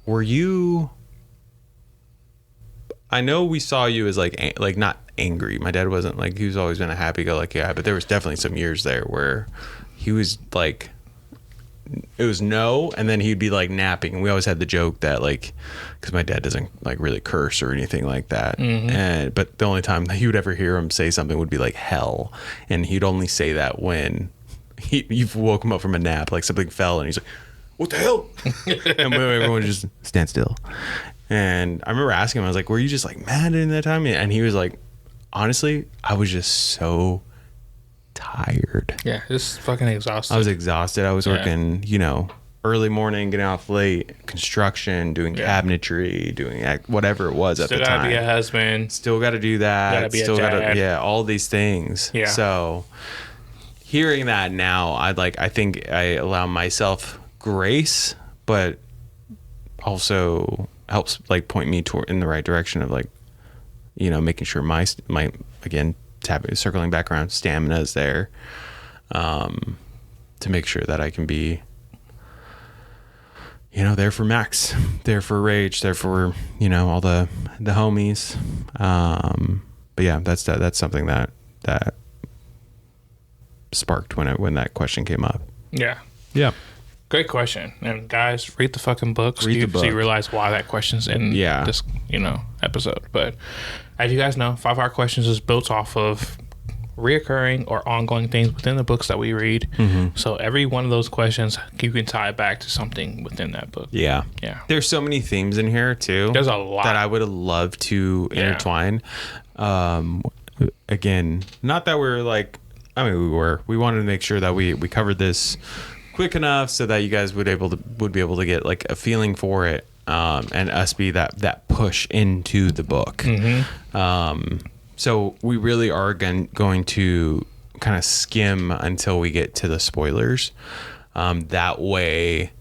"Were you?" I know we saw you as like not angry. My dad wasn't like, he was always been a happy-go-lucky guy, but there was definitely some years there where he was like, it was no, and then he'd be like napping. And we always had the joke that like, because my dad doesn't like really curse or anything like that. But the only time that you would ever hear him say something would be like hell, and he'd only say that when you woke him up from a nap, like something fell, and he's like, "What the hell?" And everyone would just stand still. And I remember asking him, I was like, were you just like mad in that time? And he was like, honestly, I was just so tired. Yeah, just fucking exhausted. I was exhausted. I was working, early morning, getting off late, construction, doing cabinetry, doing whatever it was at the time. Still gotta be a husband. Still gotta do that. Gotta be a dad. All these things. Yeah. So hearing that now, I think I allow myself grace, but also helps like point me in the right direction of like, making sure my again, circling back around, stamina is there, to make sure that I can be, there for Max, there for Rage, there for, all the homies. But yeah, that's something that sparked when that question came up. Yeah. Yeah. Great question. And guys, read the fucking books. Read the book. So you realize why that question's in this, episode. But as you guys know, 5 Hour Questions is built off of reoccurring or ongoing things within the books that we read. Mm-hmm. So every one of those questions, you can tie back to something within that book. Yeah. Yeah. There's so many themes in here too. There's a lot that I would have loved to intertwine. Again, not that we're like, we wanted to make sure that we covered this quick enough so that you guys would be able to get like a feeling for it, and us be that push into the book. Mm-hmm. So we really are going to kind of skim until we get to the spoilers. That way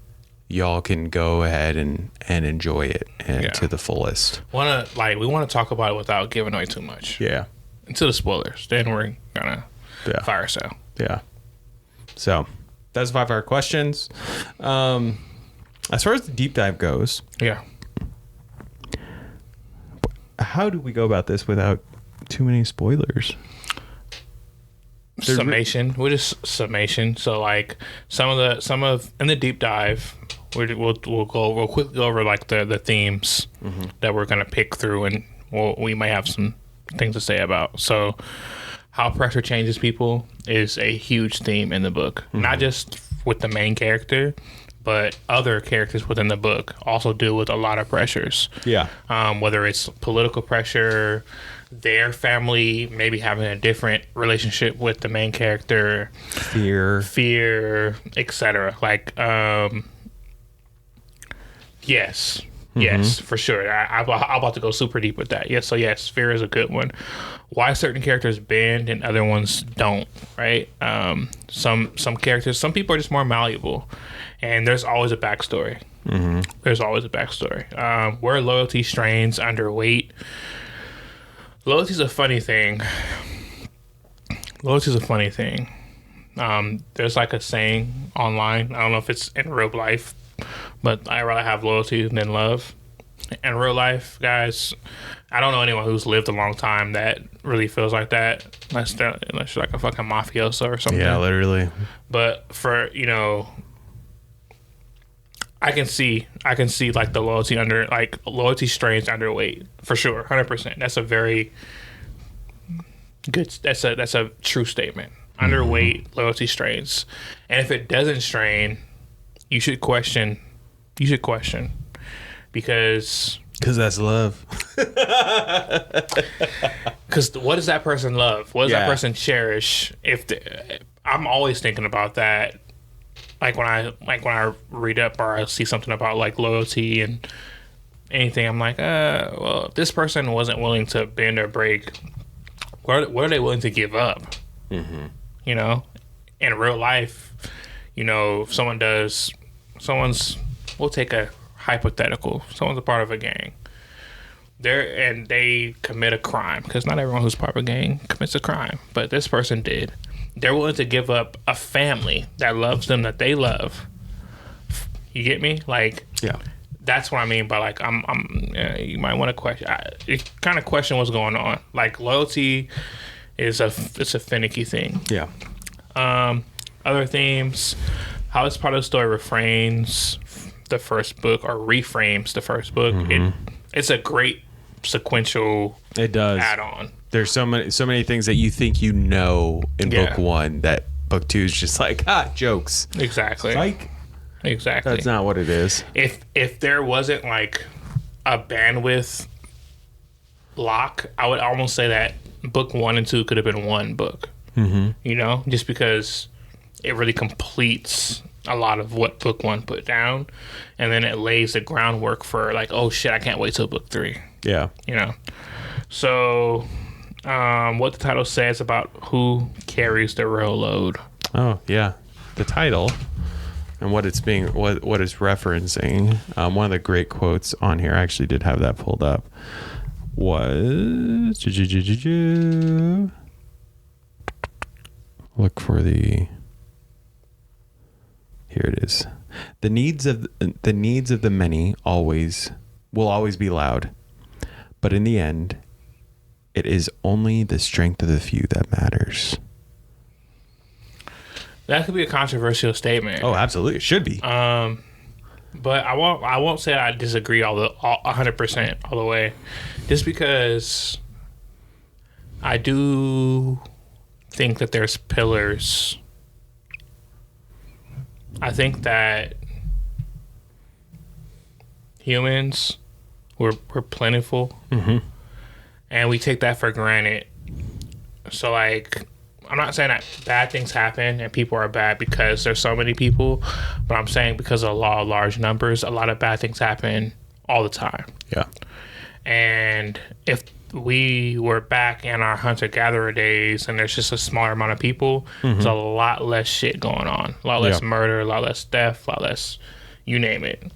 y'all can go ahead and enjoy it to the fullest. We want to talk about it without giving away too much. Yeah. Until the spoilers. Then we're gonna fire sale. Yeah. So that's 5 Hour Questions. As far as the deep dive goes. Yeah. How do we go about this without too many spoilers? Summation. We'll just summation. So like some of in the deep dive, we'll quickly go over like the themes that we're gonna pick through, and we might have some things to say about. So how pressure changes people is a huge theme in the book, not just with the main character, but other characters within the book also deal with a lot of pressures. Yeah. Whether it's political pressure, their family maybe having a different relationship with the main character, fear, etc. Like, yes. Yes, for sure. I'm about to go super deep with that. Yes, so yes, fear is a good one. Why certain characters bend and other ones don't, right? Some characters, some people are just more malleable, and there's always a backstory. Mm-hmm. There's always a backstory. Where loyalty strains underweight. Loyalty's a funny thing. There's like a saying online. I don't know if it's in real life, but I rather have loyalty than love. In real life, guys, I don't know anyone who's lived a long time that really feels like that, unless you're like a fucking mafioso or something. Yeah, literally. But for, I can see like the loyalty strains underweight for sure, 100%. That's a very good. That's a true statement. Underweight, loyalty strains, and if it doesn't strain, you should question. Because that's love. Because what does that person love? What does that person cherish? I'm always thinking about that. Like when I read up or I see something about like loyalty and anything, I'm like, well, if this person wasn't willing to bend or break, what are they willing to give up? Mm-hmm. In real life, if we'll take a hypothetical, someone's a part of a gang. They commit a crime, because not everyone who's part of a gang commits a crime, but this person did. They're willing to give up a family that loves them, that they love. You get me? Like, yeah, that's what I mean by like, you might want to question. Kind of question what's going on. Like, loyalty it's a finicky thing. Yeah. Other themes, how this part of the story refrains the first book or reframes the first book. Mm-hmm. It's a great sequential add-on. There's so many things that you think in book one that book two is just like jokes. Exactly. Exactly. That's not what it is. If there wasn't like a bandwidth lock, I would almost say that book 1 and 2 could have been one book. Mm-hmm. Just because it really completes a lot of what book 1 put down, and then it lays the groundwork for like, oh shit, I can't wait till book 3. Yeah. So what the title says about who carries the real load. Oh yeah, the title and what it's referencing. One of the great quotes on here, I actually did have that pulled up, was look for the. Here it is. The needs of the many will always be loud, but in the end, it is only the strength of the few that matters. That could be a controversial statement. Oh, absolutely, it should be. But I won't say I disagree 100% all the way, just because I do think that there's pillars. I think that humans we're plentiful, and we take that for granted. So like, I'm not saying that bad things happen and people are bad because there's so many people, but I'm saying because of the law of large numbers, a lot of bad things happen all the time. Yeah. And if we were back in our hunter-gatherer days and there's just a smaller amount of people, there's a lot less shit going on. A lot less murder, a lot less death, a lot less, you name it.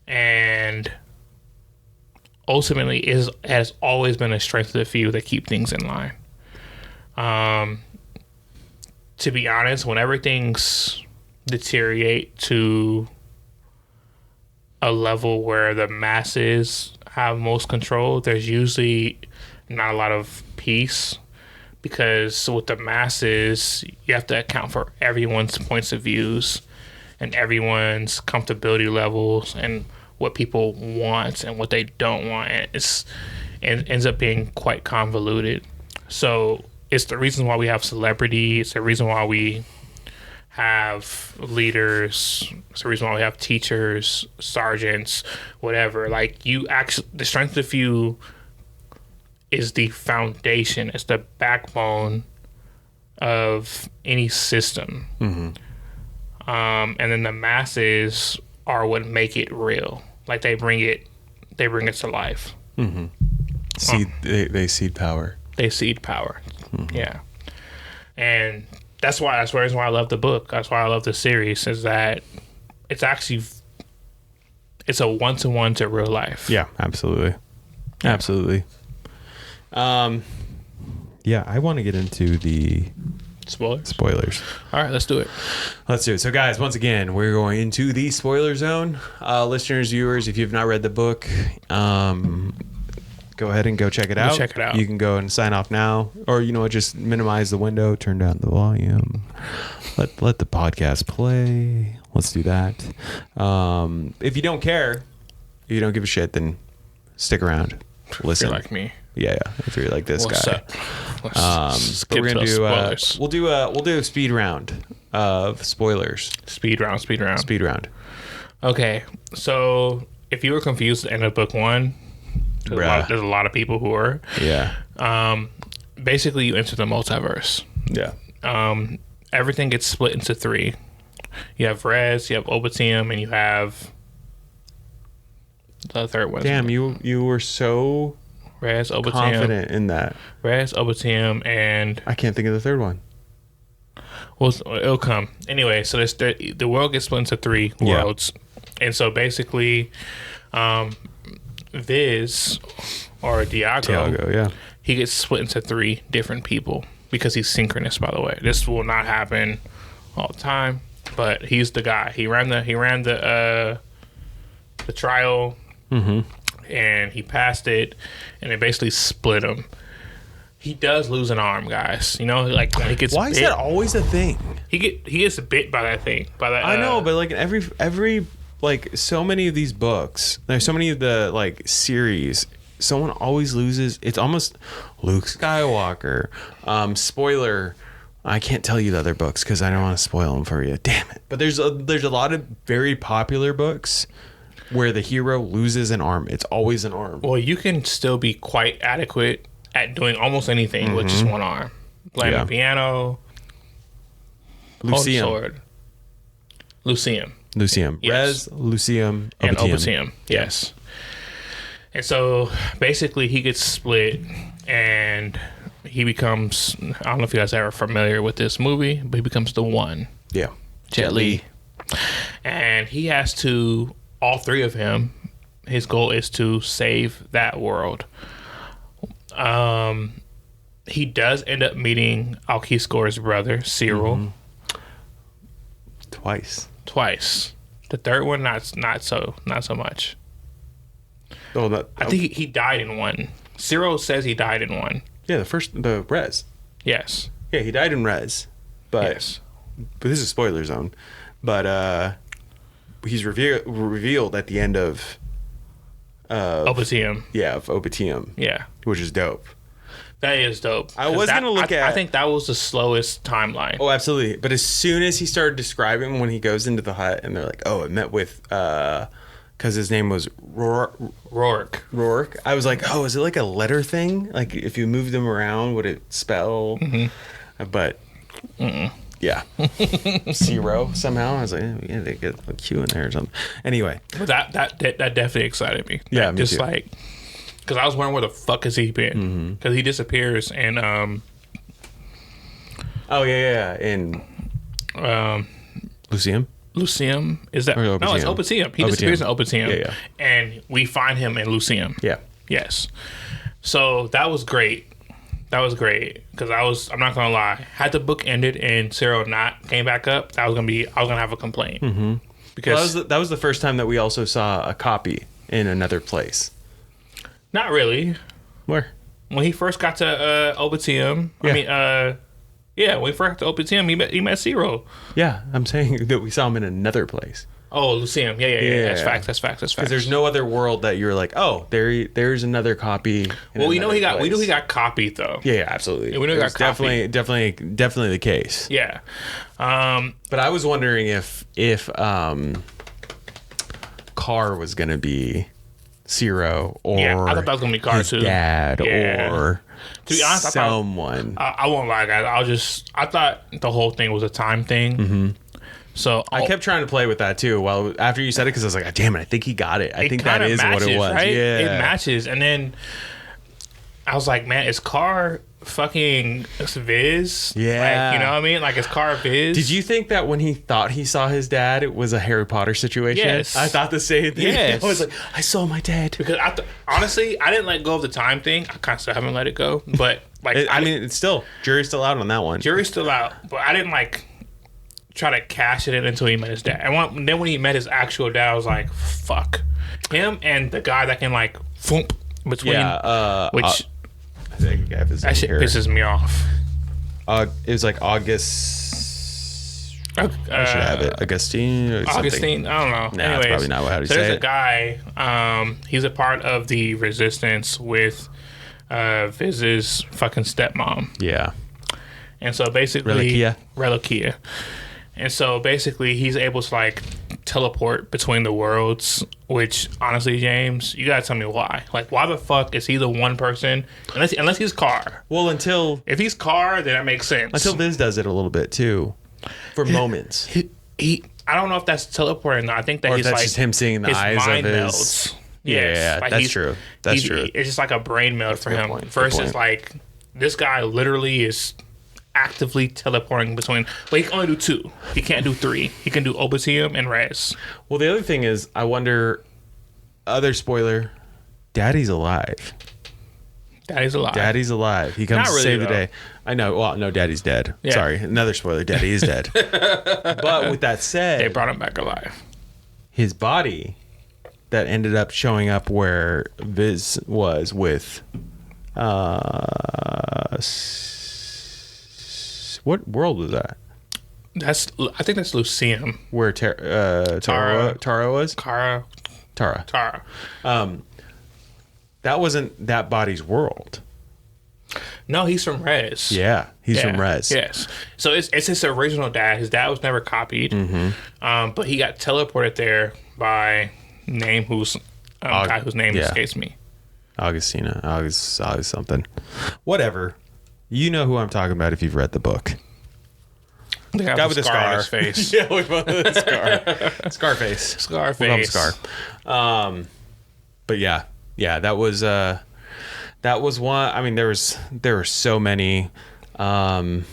And ultimately, has always been a strength of the few that keep things in line. To be honest, whenever things deteriorate to a level where the masses have most control, there's usually not a lot of peace, because with the masses, you have to account for everyone's points of views and everyone's comfortability levels and what people want and what they don't want. And it ends up being quite convoluted. So it's the reason why we have celebrity. It's the reason why we have leaders. It's the reason why we have teachers, sergeants, whatever. Like, the strength of the few is the foundation. It's the backbone of any system. And then the masses are what make it real. Like, they bring it to life. They seed power. They seed power. Yeah. And that's the reason why I love the book. That's why I love the series, is that it's a one-to-one to real life. Yeah, absolutely. Absolutely. Yeah, I want to get into the spoilers. All right, let's do it. Let's do it. So, guys, once again, we're going into the spoiler zone. Listeners, viewers, if you've not read the book, go ahead and go check it out. Check it out. You can go and sign off now, or just minimize the window, turn down the volume, let the podcast play. Let's do that. If you don't care, if you don't give a shit, then stick around. Listen. If you're like me. Yeah. If you're like this guy. Let's we're gonna do. spoilers. We'll do a speed round of spoilers. Speed round. Okay, so if you were confused at the end of book one, there's a lot of people who are. Yeah. Basically, you enter the multiverse. Yeah. Everything gets split into three. You have Res, you have Obitium, and you have the third one. Damn, you were so Res, Obitium, confident in that. Res, Obitium, and I can't think of the third one. Well, it'll come anyway. So the world gets split into three worlds, and so basically, Viz or Diago, yeah, he gets split into three different people because he's synchronous. By the way, this will not happen all the time, but he's the guy. He ran the trial, and he passed it, and it basically split him. He does lose an arm, guys. Like when he gets why bit, is that always a thing? He gets bit by that thing. I know, but like every like so many of these books, there's so many of the like series, someone always loses. It's almost Luke Skywalker. Spoiler. I can't tell you the other books because I don't want to spoil them for you. Damn it! But there's a lot of very popular books where the hero loses an arm. It's always an arm. Well, you can still be quite adequate at doing almost anything with just one arm. Playing the piano, Lucium. Yes. Res, Lucium, and Obitium. Yes. And so basically he gets split and he becomes, I don't know if you guys are ever familiar with this movie, but he becomes the One. Yeah. Jet Li. And he has to, all three of him, his goal is to save that world. he does end up meeting Alkiskor's brother, Cyril, Twice. The third one, not so much. Oh, I think he died in one. Cyril says he died in one. Yeah, the Res. Yes. Yeah, he died in Res. But Yes. but this is spoiler zone. But he's revealed at the end of Obitium. Yeah, of Obitium. Yeah. Which is dope. That is dope. I was going to look at... I think that was the slowest timeline. Oh, absolutely. But as soon as he started describing when he goes into the hut and they're like, oh, I met with... because his name was Rourke. I was like, oh, is it like a letter thing? Like if you moved them around, would it spell? But yeah, zero somehow. I was like, yeah, they get a Q in there or something. Anyway, But that definitely excited me. Yeah, That me just too. like, because I was wondering where the fuck has he been? Because he disappears and oh yeah, in Lucium. Lucium, is that? Or No, it's Obitium. Obitium. He disappears in Obitium. Yeah. And we find him in Lucium. Yeah, Yes. So that was great. Because I'm not gonna lie, had the book ended and Cyril not came back up, I was gonna have a complaint. Because well, that was the first time that we also saw a copy in another place. not really. Where? When he first got to Obitium, when he first got to Obitium, he met Cyril. Yeah, I'm saying that we saw him in another place. Oh, Lucium. Yeah. That's Yeah. facts. Because there's no other world that you're like, oh, there's another copy. Well, we know he got copied though. Yeah, absolutely. Yeah, we know he got It's definitely the case. Yeah. But I was wondering if Carr was gonna be Ciro or Yeah, I thought that was gonna be Carr his too. dad Yeah. or To be honest, someone. I won't lie, guys. I thought the whole thing was a time thing. So I kept trying to play with that too. Well, after you said it, because I was like, damn it, I think he got it. I think that kinda is what it matches, was. right? Yeah, It matches. And then I was like, man, is Carr fucking Viz? Yeah. Like, you know what I mean? Like, is Carr Viz? Did you think that when he thought he saw his dad, it was a Harry Potter situation? Yes. I thought the same thing. Yes. I was like, I saw my dad. Because honestly, I didn't let go of the time thing. I kind of still haven't let it go. But like, I mean, it's still jury's still out on that one. jury's still out. But I didn't like try to cash it in until he met his dad. And then when he met his actual dad, I was like, fuck. Him and the guy that can like foomp between, which I think I have his that shit here. pisses me off. It was like August. I should have it. Augustine or something. Augustine, I don't know. Nah, that's probably not how to so say there's it. a guy. He's a part of the resistance with Viz's fucking stepmom, Yeah. and so basically Reliquia. And so basically, he's able to like teleport between the worlds. Which honestly, James, you gotta tell me why. Like, why the fuck is he the one person? Unless he's Carr. Well, If he's Carr, then that makes sense. until Viz does it a little bit too, for moments. He I don't know if that's teleporting. I think that Or if he's that's like just him seeing the his eyes of mind his. melds. Yeah, Like, that's true. That's true. It's just like a brain meld for a good him. point. Good Versus point. like this guy literally is actively teleporting between. But he can only do 2. He can't do 3. He can do Obitium and Res. Well, the other thing is, I wonder. Other spoiler, Daddy's alive. Daddy's alive. Daddy's alive. He comes Not to really, save the though. day. I know. Well, no, Daddy's dead. Yeah. Sorry, another spoiler. Daddy is dead. But with that said, They brought him back alive. his body that ended up showing up where Viz was with what world was that? I think that's Lucium. Where Tara was? Tara. That wasn't that body's world. No, he's from Res. Yeah, he's from Res. Yes. So it's his original dad. His dad was never copied. But he got teleported there by guy whose name escapes me. Augustina. August something. Whatever. You know who I'm talking about if you've read the book. The Guy with the scar on his face. Yeah, we both have the scar. Scarface. Scarface. We'll call him Scar. But yeah, that was one. I mean, there were so many. Fucking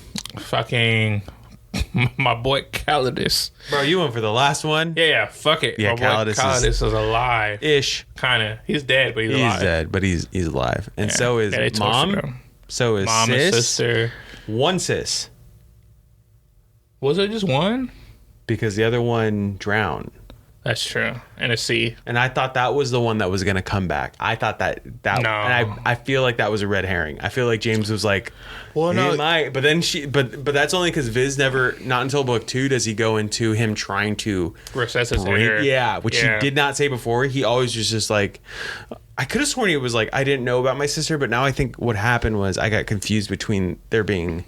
my boy Calidus. Bro, you went for the last one. Yeah, fuck it. Yeah, my boy Calidus Calidus is alive. Ish. Kind of. He's dead, but he's alive. He's dead, but he's alive, and so is they toasted mom. him. So is mom sis. and sister. One sis. Was it just one? Because the other one drowned. That's true. And a C. And I thought that was the one that was going to come back. I thought that No. and I feel like that was a red herring. I feel like James was like, Well, no. he might, but then but that's only because Viz never, not until book 2 does he go into him trying to Resuscitate bring, her. yeah, which he did not say before. He always was just like, I could have sworn he was like, I didn't know about my sister, but now I think what happened was I got confused between there being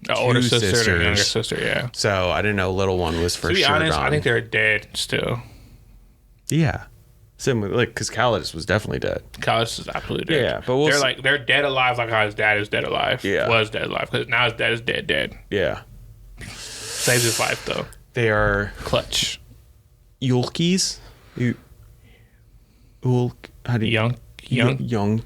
The older two sister and the younger sisters. sister, yeah. So I didn't know little one was for To be sure honest, gone. I think they're dead still. Yeah. Similar, like, because Calidus was definitely dead. Callis is absolutely dead. Yeah, but we'll they're see. like they're dead alive, like how his dad is dead alive. Yeah. Was dead alive because now his dad is dead. Yeah. Saves his life though. They are Clutch. Yulkies. How do you... Young.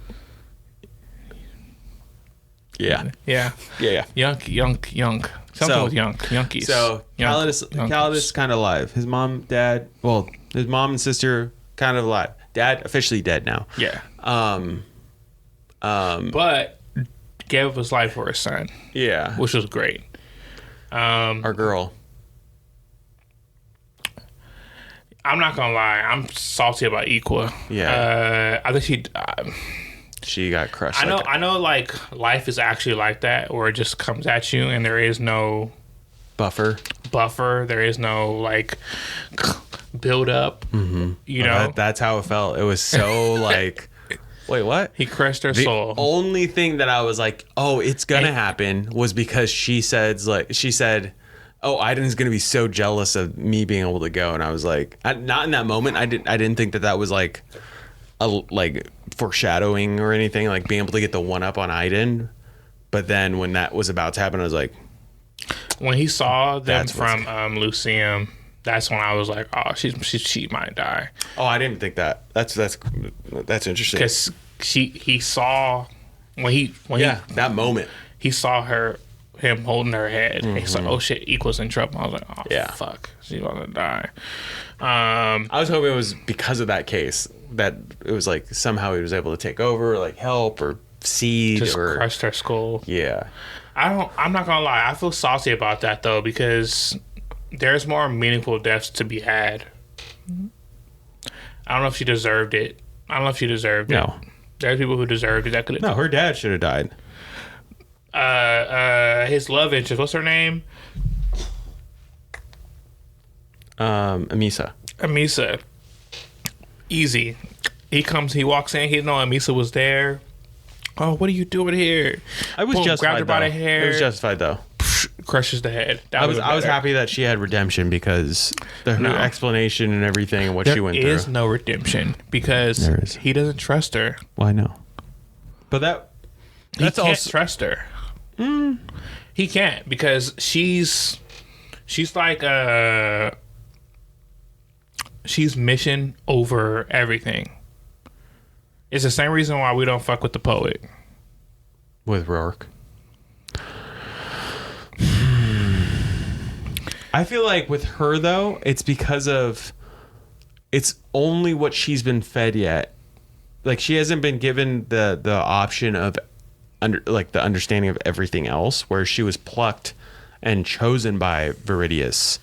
Yeah. Yeah. Yeah. Young. Something So- with Younkies. So Younkies. Calidus kind of alive. His mom, dad, well, his mom and sister kind of alive. Dad officially dead now. Yeah. But gave up his life for his son, Yeah. which was great. Our girl. I'm not gonna lie, I'm salty about Equa. Yeah. I think She got crushed. I know like life is actually like that where it just comes at you and there is no buffer. buffer, there is no like build up. Mm-hmm. You know, That's how it felt. It was so like, wait, what? he crushed her The soul. only thing that I was like, oh, it's gonna happen was because she said, oh, Iden's gonna be so jealous of me being able to go, and I was like, not in that moment. I didn't think that was like like foreshadowing or anything, like being able to get the one up on Iden. But then when that was about to happen, I was like, When he saw them That's what's- from Lucium, that's when I was like, oh, she might die oh, I didn't think that. That's interesting. because he saw when That moment. he saw him holding her head. And he's like, oh shit, Equal's in trouble. I was like, oh Yeah. fuck, she's gonna die. I was hoping it was because of that case that it was like somehow he was able to take over, or like help or seed Just or crushed her skull. yeah. I'm not gonna lie, I feel salty about that though because there's more meaningful deaths to be had. I don't know if she deserved it. No, There's people who deserved it that could no, her dad should have died. his love interest, what's her name? Amisa. Amisa. Easy. He walks in, he didn't know Amisa was there. Oh, what are you doing here? I was Boom, justified. grabbed her by though. the hair. It was justified though. Crushes the head. I was happy that she had redemption because her No. explanation and everything and what she went There is through. no redemption because There is. he doesn't trust her. Well, I know, but He that's can't also trust her. He can't because she's like she's mission over everything. It's the same reason why we don't fuck with the poet. with Rourke. I feel like with her though, it's because of it's only what she's been fed yet. Like she hasn't been given the option of the understanding of everything else, where she was plucked and chosen by Viridius.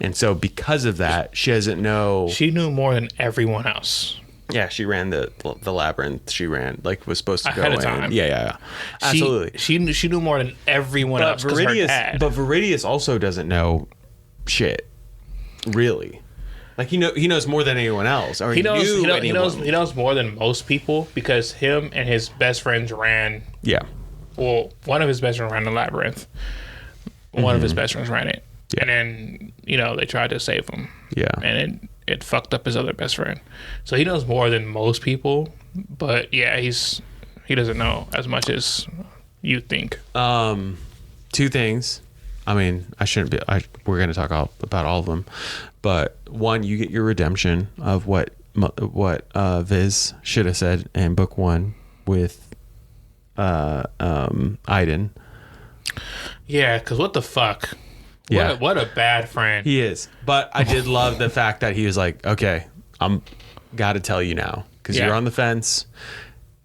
And so because of that, she doesn't know. She knew more than everyone else. Yeah, she ran the labyrinth. She ran was supposed to Ahead go of in. time. Yeah. Absolutely. She knew more than everyone else. 'Cause her dad. But Viridius also doesn't know shit, really. Like he knows more than anyone else. Or he knows anyone. he knows more than most people because him and his best friends ran. Yeah. Well, one of his best friends ran the labyrinth. One of his best friends ran it, Yeah. and then they tried to save him. Yeah. And it fucked up his other best friend. So he knows more than most people, but yeah, he doesn't know as much as you think. Two things. I mean, I shouldn't be. We're going to talk about all of them, but one, you get your redemption of what Viz should have said in book 1 with Iden. Yeah, because what the fuck? Yeah. What a bad friend. He is, but I did love the fact that he was like, okay, I'm got to tell you now because Yeah. you're on the fence,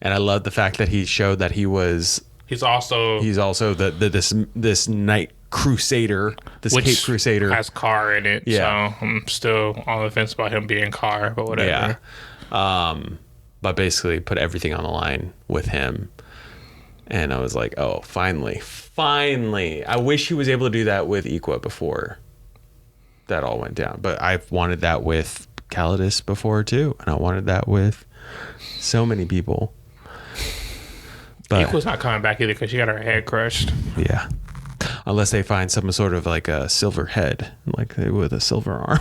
and I love the fact that he showed that he was He's also this Knight Crusader, this which Cape Crusader has Car in it. Yeah. So I'm still on the fence about him being Car, but whatever. Yeah. But basically put everything on the line with him. And I was like, oh, finally. I wish he was able to do that with Equa before that all went down. But I've wanted that with Calidus before too. And I wanted that with so many people. But Equa's not coming back either because she got her head crushed. yeah. Unless they find some sort of like a silver head, like with a silver arm.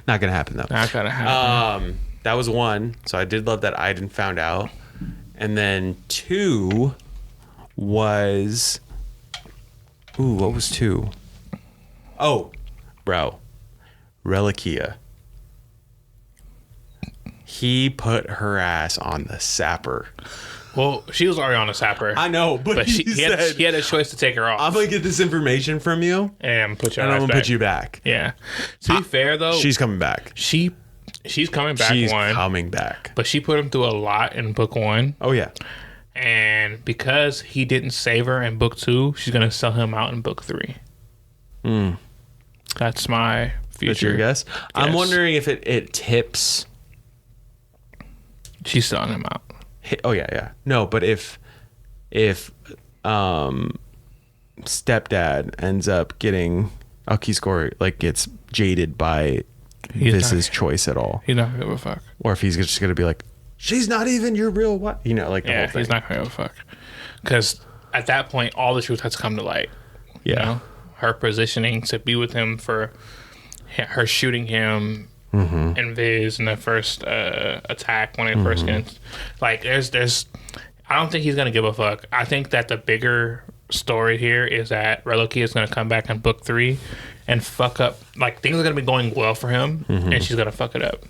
Not gonna happen though. Not gonna happen. That was one. So I did love that Aiden found out. And then 2 was... Ooh, what was 2? Oh, bro. Reliquia. He put her ass on the sapper. Well, she was already on a sapper. I know, but he had a choice to take her off. I'm going to get this information from you. And put you And I'm going going to put you back. Yeah. To be fair, though... She's coming back. She's coming back. She's coming back. But she put him through a lot in book 1. Oh, yeah. And because he didn't save her in book 2, she's going to sell him out in book 3. That's my future. That's your guess? Yes. I'm wondering if it tips... She's selling him out. Oh yeah. No, but if stepdad ends up getting Alkiscore, like gets jaded by Vis's choice at all, He's not gonna give a fuck. or if he's just gonna be like, she's not even your real wife, like the whole thing. He's not gonna give a fuck. Because at that point, all the truth has come to light. Yeah, you know? Her positioning to be with him, for her shooting him. And Viz in the first attack when they first get, like, there's I don't think he's gonna give a fuck. I think that the bigger story here is that Reliquia is gonna come back in book 3 and fuck up, like, things are gonna be going well for him, and she's gonna fuck it up.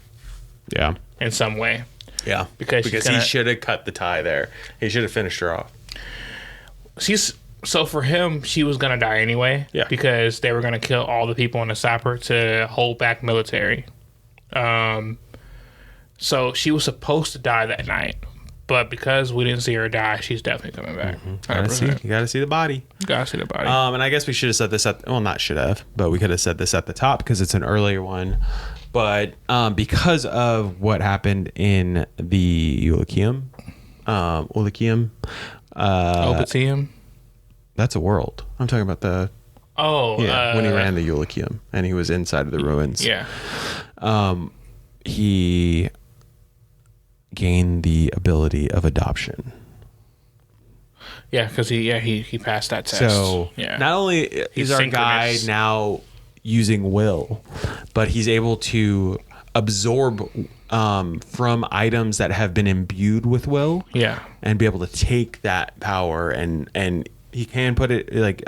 Yeah, in some way. Yeah, because he should have cut the tie there. He should have finished her off. So for him, she was gonna die anyway. Yeah, because they were gonna kill all the people in the sapper to hold back military. So she was supposed to die that night, but because we didn't see her die, she's definitely coming back. You gotta see the body. And I guess we should have said this not should have, but we could have said this at the top because it's an earlier one. But because of what happened in the Ulikium, Obitium? That's a world. I'm talking about the... when he ran the Ulikium and he was inside of the ruins. Yeah. He gained the ability of adoption. Yeah, because he passed that test. So not only is our guy now using will, but he's able to absorb from items that have been imbued with will. Yeah. And be able to take that power and he can put it like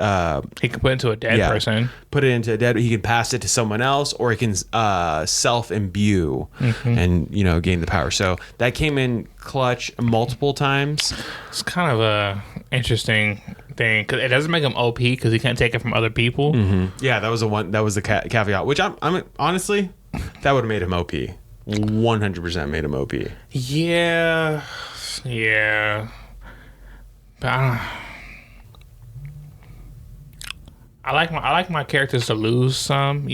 he can put it into a dead person. Put it into a dead. He can pass it to someone else, or he can self imbue and gain the power. So that came in clutch multiple times. It's kind of a interesting thing because it doesn't make him OP because he can't take it from other people. Yeah, that was the caveat. Which I'm honestly, that would have made him OP. 100% made him OP. Yeah. But I like my characters to lose some,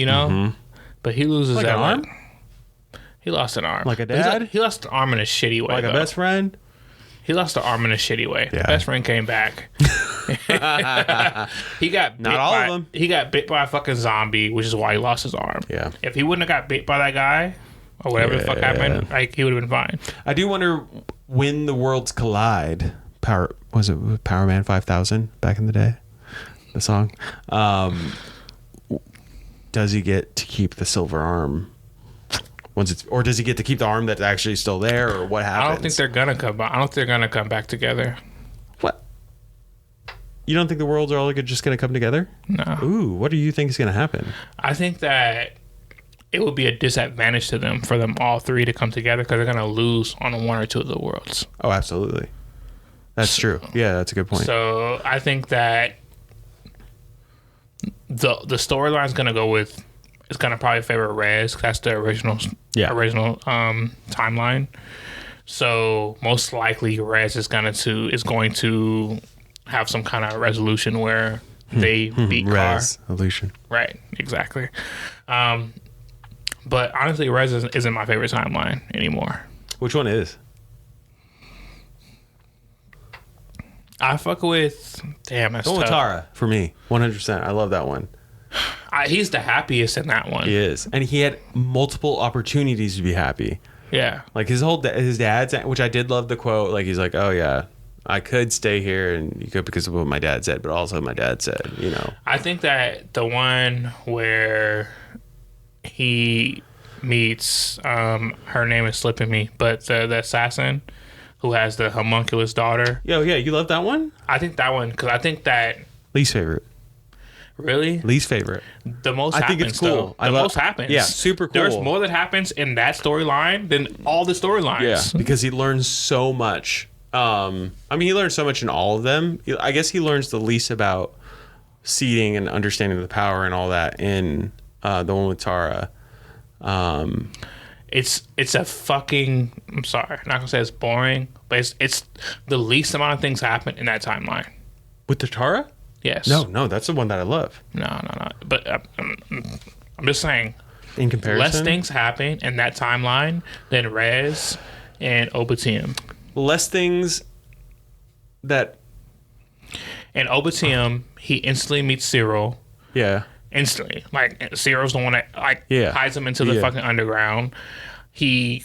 but he loses like that an arm. He lost an arm, like a dad. He lost an arm in a shitty way, like a best friend. He lost an arm in a shitty way. Yeah. The best friend came back. He got not all of them. He got bit by a fucking zombie, which is why he lost his arm. Yeah. If he wouldn't have got bit by that guy or whatever the fuck happened, like, he would have been fine. I do wonder when the worlds collide. Was it Power Man 5000 back in the day? The song. Does he get to keep the silver arm or does he get to keep the arm that's actually still there, or what happens? I don't think they're gonna come back. I don't think they're gonna come back together. What? You don't think the worlds are all just gonna come together? No. Ooh, what do you think is gonna happen? I think that it would be a disadvantage to them for them all three to come together because they're gonna lose on one or two of the worlds. Oh, absolutely. That's true. Yeah, that's a good point. So I think that the storyline is gonna go with. It's gonna probably favor Rez. That's the original timeline. So most likely Rez is going to have some kind of resolution where they beat Car. Resolution. Right, exactly. But honestly, Rez isn't my favorite timeline anymore. Which one is? I fuck with that's tough. Tara for me, 100%. I love that one. He's the happiest in that one. He is, and he had multiple opportunities to be happy. Yeah, Like his dad's, which I did love the quote. Like he's like, "Oh yeah, I could stay here, and you could because of what my dad said, but also my dad said, you know." I think that the one where he meets, her name is slipping me, but the assassin who has the homunculus daughter. Yo, yeah, you love that one? I think that one because I think that Least favorite. really Least favorite. the most. I happens, think it's cool. Though. The most happens. Yeah, super cool. There's more that happens in that storyline than all the storylines. Yeah, because he learns so much. I mean, he learns so much in all of them. I guess he learns the least about seeding and understanding the power and all that in the one with Tara. It's a fucking. I'm sorry, I'm not gonna say it's boring, but it's the least amount of things happen in that timeline. With the Tara? Yes. No, that's the one that I love. No. But I'm just saying, In comparison, less things happen in that timeline than Rez and Obatium. less things that. And Obatium, he instantly meets Cyril. Yeah. Instantly, like Cyril's the one that hides him into the fucking underground. He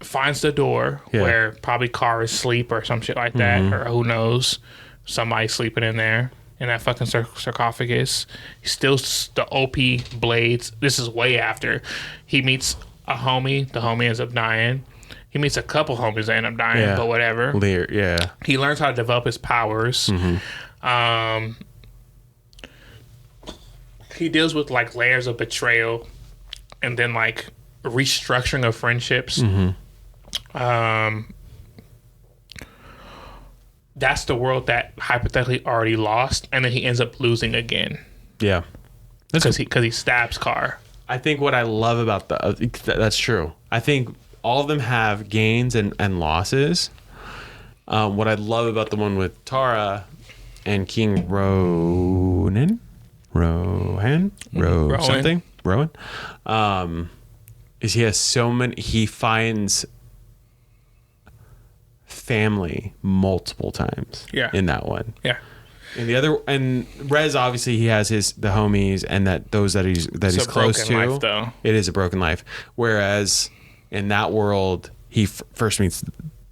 finds the door where probably Car is asleep or some shit like that, or who knows, somebody's sleeping in there in that fucking sarcophagus. He steals the OP blades. This is way after he meets a homie. The homie ends up dying. He meets a couple homies that end up dying, but whatever. Lear, yeah. He learns how to develop his powers. He deals with like layers of betrayal and then like restructuring of friendships. That's the world that hypothetically already lost, and then he ends up losing again. Yeah. Because he stabs Car. I think what I love about that's true. I think all of them have gains and losses. What I love about the one with Tara and King Rowan, is he has so many. He finds family multiple times. In that one. Yeah. And the other, and Rez, obviously he has the homies and those that he's close to. Life, though. It is a broken life. Whereas in that world, he first meets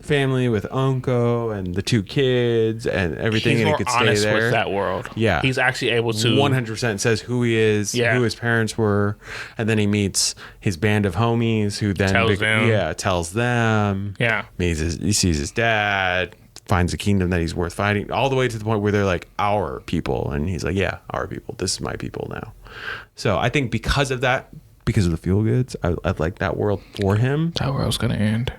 family with Unko and the two kids and everything, He's and he more could stay honest there. with that world. Yeah, he's actually able to 100% says who he is, who his parents were, and then he meets his band of homies, who then tells them. Yeah, he sees his dad, finds a kingdom that he's worth fighting, all the way to the point where they're like our people, and he's like, yeah, our people. This is my people now. So I think because of that, because of the feel goods, I like that world for him. That world's gonna end.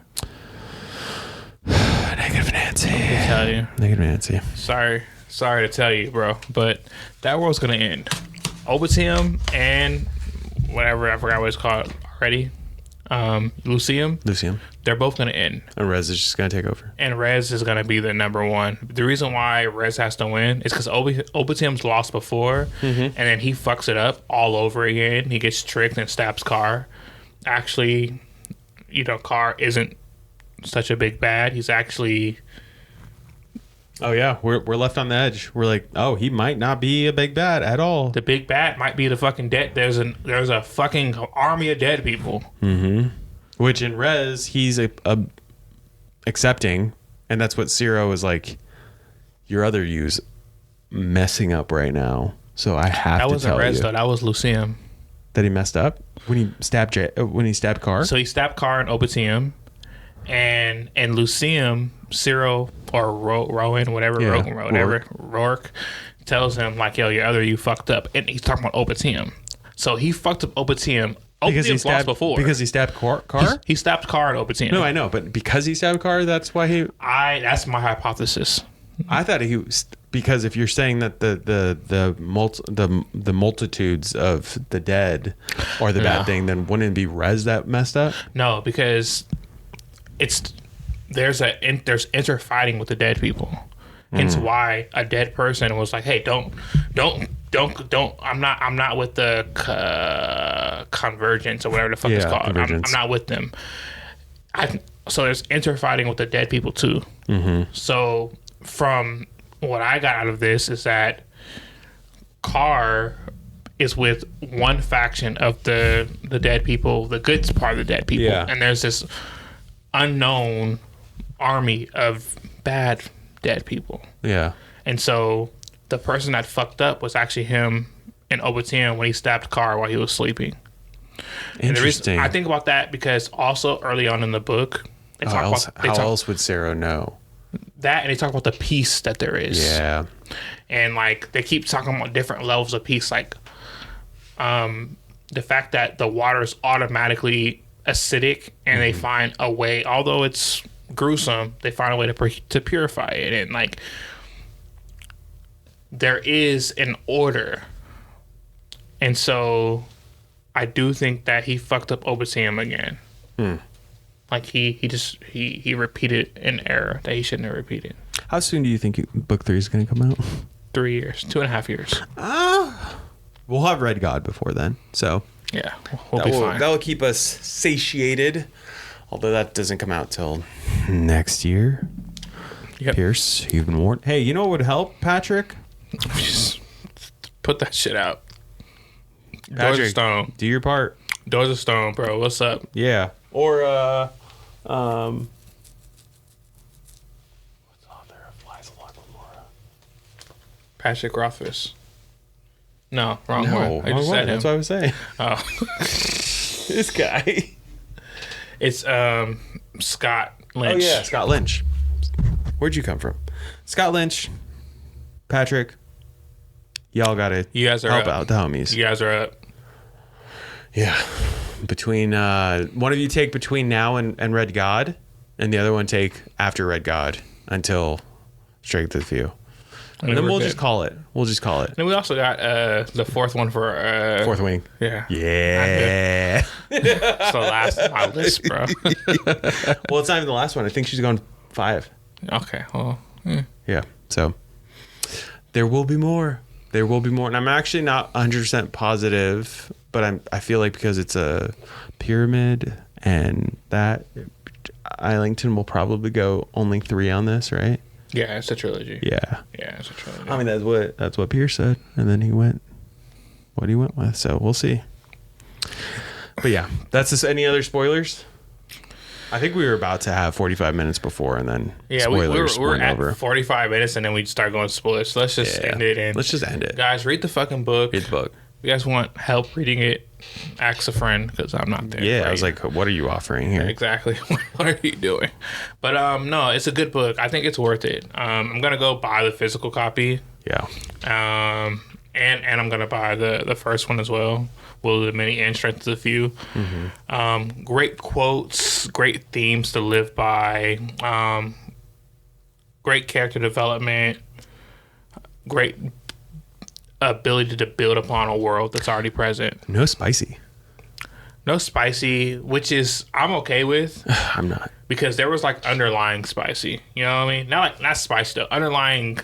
Negative Nancy. I tell you. Negative Nancy. Sorry to tell you, bro, but that world's gonna end. Obatium and whatever, I forgot what it's called already. Lucium. They're both gonna end. And Rez is just gonna take over. And Rez is gonna be the number one. The reason why Rez has to win is because Obatium's lost before, and then he fucks it up all over again. He gets tricked and stabs Car. Actually, Car isn't such a big bad. He's actually... Oh yeah, we're left on the edge. We're like, oh, he might not be a big bad at all. The big bad might be the fucking dead. There's a fucking army of dead people. Which in Rez, he's accepting, and that's what Ciro is like. Your other you's messing up right now, so I have to tell you. That wasn't Rez though. That was Lucium. That he messed up when he stabbed Car. So he stabbed Car and Obatium. And Lucium, Cyril or Rowan, whatever, Rourke tells him like, yo, your other you fucked up, and he's talking about Obatium. So he fucked up Obatium. Because he stabbed before. Because he stabbed Car. He stabbed Car and Obatium. No, I know, but because he stabbed Car, that's why he. That's my hypothesis. I thought he was, because if you're saying that the multitudes of the dead are the bad thing, then wouldn't it be Rez that messed up? No, because there's interfighting with the dead people. Hence why a dead person was like, hey, don't. I'm not with the convergence or whatever the fuck it's called. I'm not with them. So there's interfighting with the dead people too. So from what I got out of this is that Carr is with one faction of the dead people, the good part of the dead people, and there's this unknown army of bad dead people. Yeah. And so the person that fucked up was actually him in Obsidian when he stabbed Carr while he was sleeping. And the reason I think about that because also early on in the book, how else would Sarah know? That, and they talk about the peace that there is. Yeah. And like they keep talking about different levels of peace, like the fact that the water is automatically acidic and they find a way, although it's gruesome, they find a way to purify it. And like there is an order. And so I do think that he fucked up Obsidian again. Like he repeated an error that he shouldn't have repeated. How soon do you think book 3 is going to come out? 3 years, 2.5 years. We'll have Red God before then, so yeah, we'll be fine. That will keep us satiated. Although that doesn't come out till next year. Yep. Pierce, you've been warned. Hey, you know what would help, Patrick? Just put that shit out. Patrick, Doors of Stone. Do your part. Doors of Stone, bro. What's up? Yeah. Or what's the author of Lies of Locke? Patrick Rothfuss. No, wrong one. I just said him. That's what I was saying. Oh. This guy. It's Scott Lynch. Oh yeah, Scott Lynch. Where'd you come from? Scott Lynch, Patrick. Y'all gotta help out the homies. You guys are up. Yeah. Between one of you take between now and Red God, and the other one take after Red God until Strength of the Few. And then we'll just call it. And then we also got the fourth one for Fourth Wing. Yeah. Yeah. So last on my list, bro. Well, it's not even the last one. I think she's going 5. Okay. Well. Yeah. So there will be more. And I'm actually not 100% positive, but I feel like because it's a pyramid and that Islington will probably go only 3 on this, right? Yeah, it's a trilogy. Yeah, it's a trilogy. I mean, that's what Pierce said, and then he went what he went with. So we'll see. But yeah, that's just any other spoilers. I think we were about to have 45 minits before, and then spoilers we're at over. 45 minutes, and then we start going spoilers. So let's just end it. And let's just end it, guys. Read the fucking book. Read the book. If you guys want help reading it, ask a friend because I'm not there. Yeah, I was like, what are you offering here? Exactly. What are you doing? But no, it's a good book. I think it's worth it. I'm gonna go buy the physical copy. Yeah. And I'm gonna buy the first one as well. Will the Many and Strength of the Few. Great quotes, great themes to live by. Great character development. Great ability to build upon a world that's already present. No spicy, which is I'm okay with. I'm not, because there was like underlying spicy. You know what I mean? Not spicy though. Underlying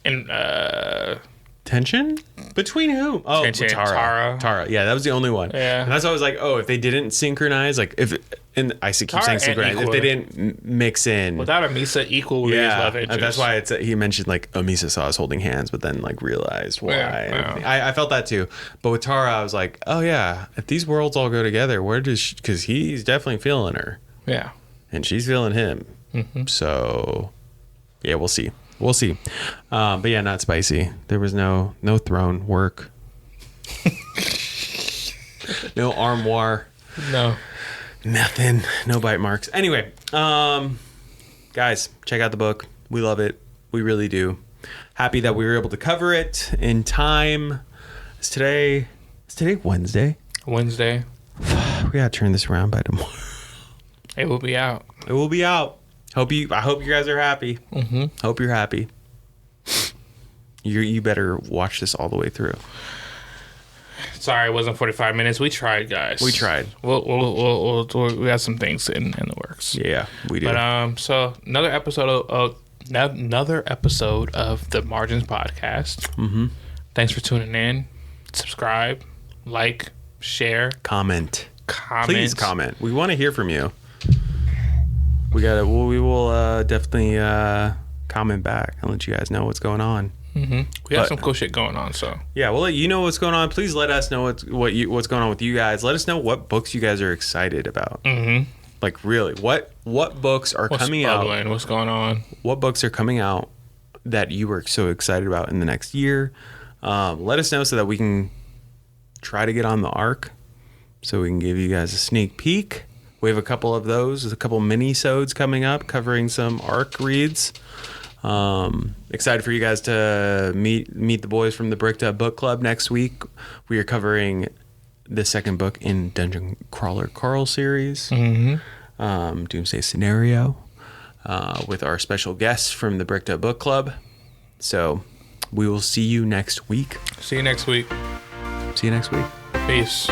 and tension between who? Oh, Tara. Yeah, that was the only one. Yeah, and that's why I was like, oh, if they didn't synchronize, like if. And I keep saying synchronize. If they didn't mix in without Amisa equal with his love interest. That's why he mentioned like Amisa saw us holding hands, but then like realized why. Yeah. I felt that too. But with Tara, I was like, oh yeah, if these worlds all go together, where does? Because he's definitely feeling her. Yeah, and she's feeling him. So yeah, we'll see. But yeah, not spicy. There was no throne work, no armoire, no. Nothing. No bite marks. Anyway, guys, check out the book. We love it. We really do. Happy that we were able to cover it in time. Is today Wednesday? Wednesday. We gotta turn this around by tomorrow. It will be out. I hope you guys are happy. Hope you're happy. You better watch this all the way through. Sorry, it wasn't 45 minutes. We tried, guys. We tried. We got some things in the works. Yeah, we do. But so another episode of the Margins podcast. Mm-hmm. Thanks for tuning in. Subscribe, like, share, Comment. comment. Please comment. We want to hear from you. We will definitely comment back and let you guys know what's going on. Mm-hmm. We have some cool shit going on, so yeah, we'll let you know what's going on. Please let us know what's going on with you guys. Let us know what books you guys are excited about. Mm-hmm. Like really, what books are coming out? What's going on? What books are coming out that you were so excited about in the next year? Let us know so that we can try to get on the arc, so we can give you guys a sneak peek. We have a couple of those. There's a couple mini-sodes coming up covering some arc reads. Excited for you guys to meet the boys from the BookTok Book Club next week. We are covering the second book in Dungeon Crawler Carl series, Doomsday Scenario, with our special guests from the BookTok Book Club. So we will see you next week. See you next week. See you next week. Peace.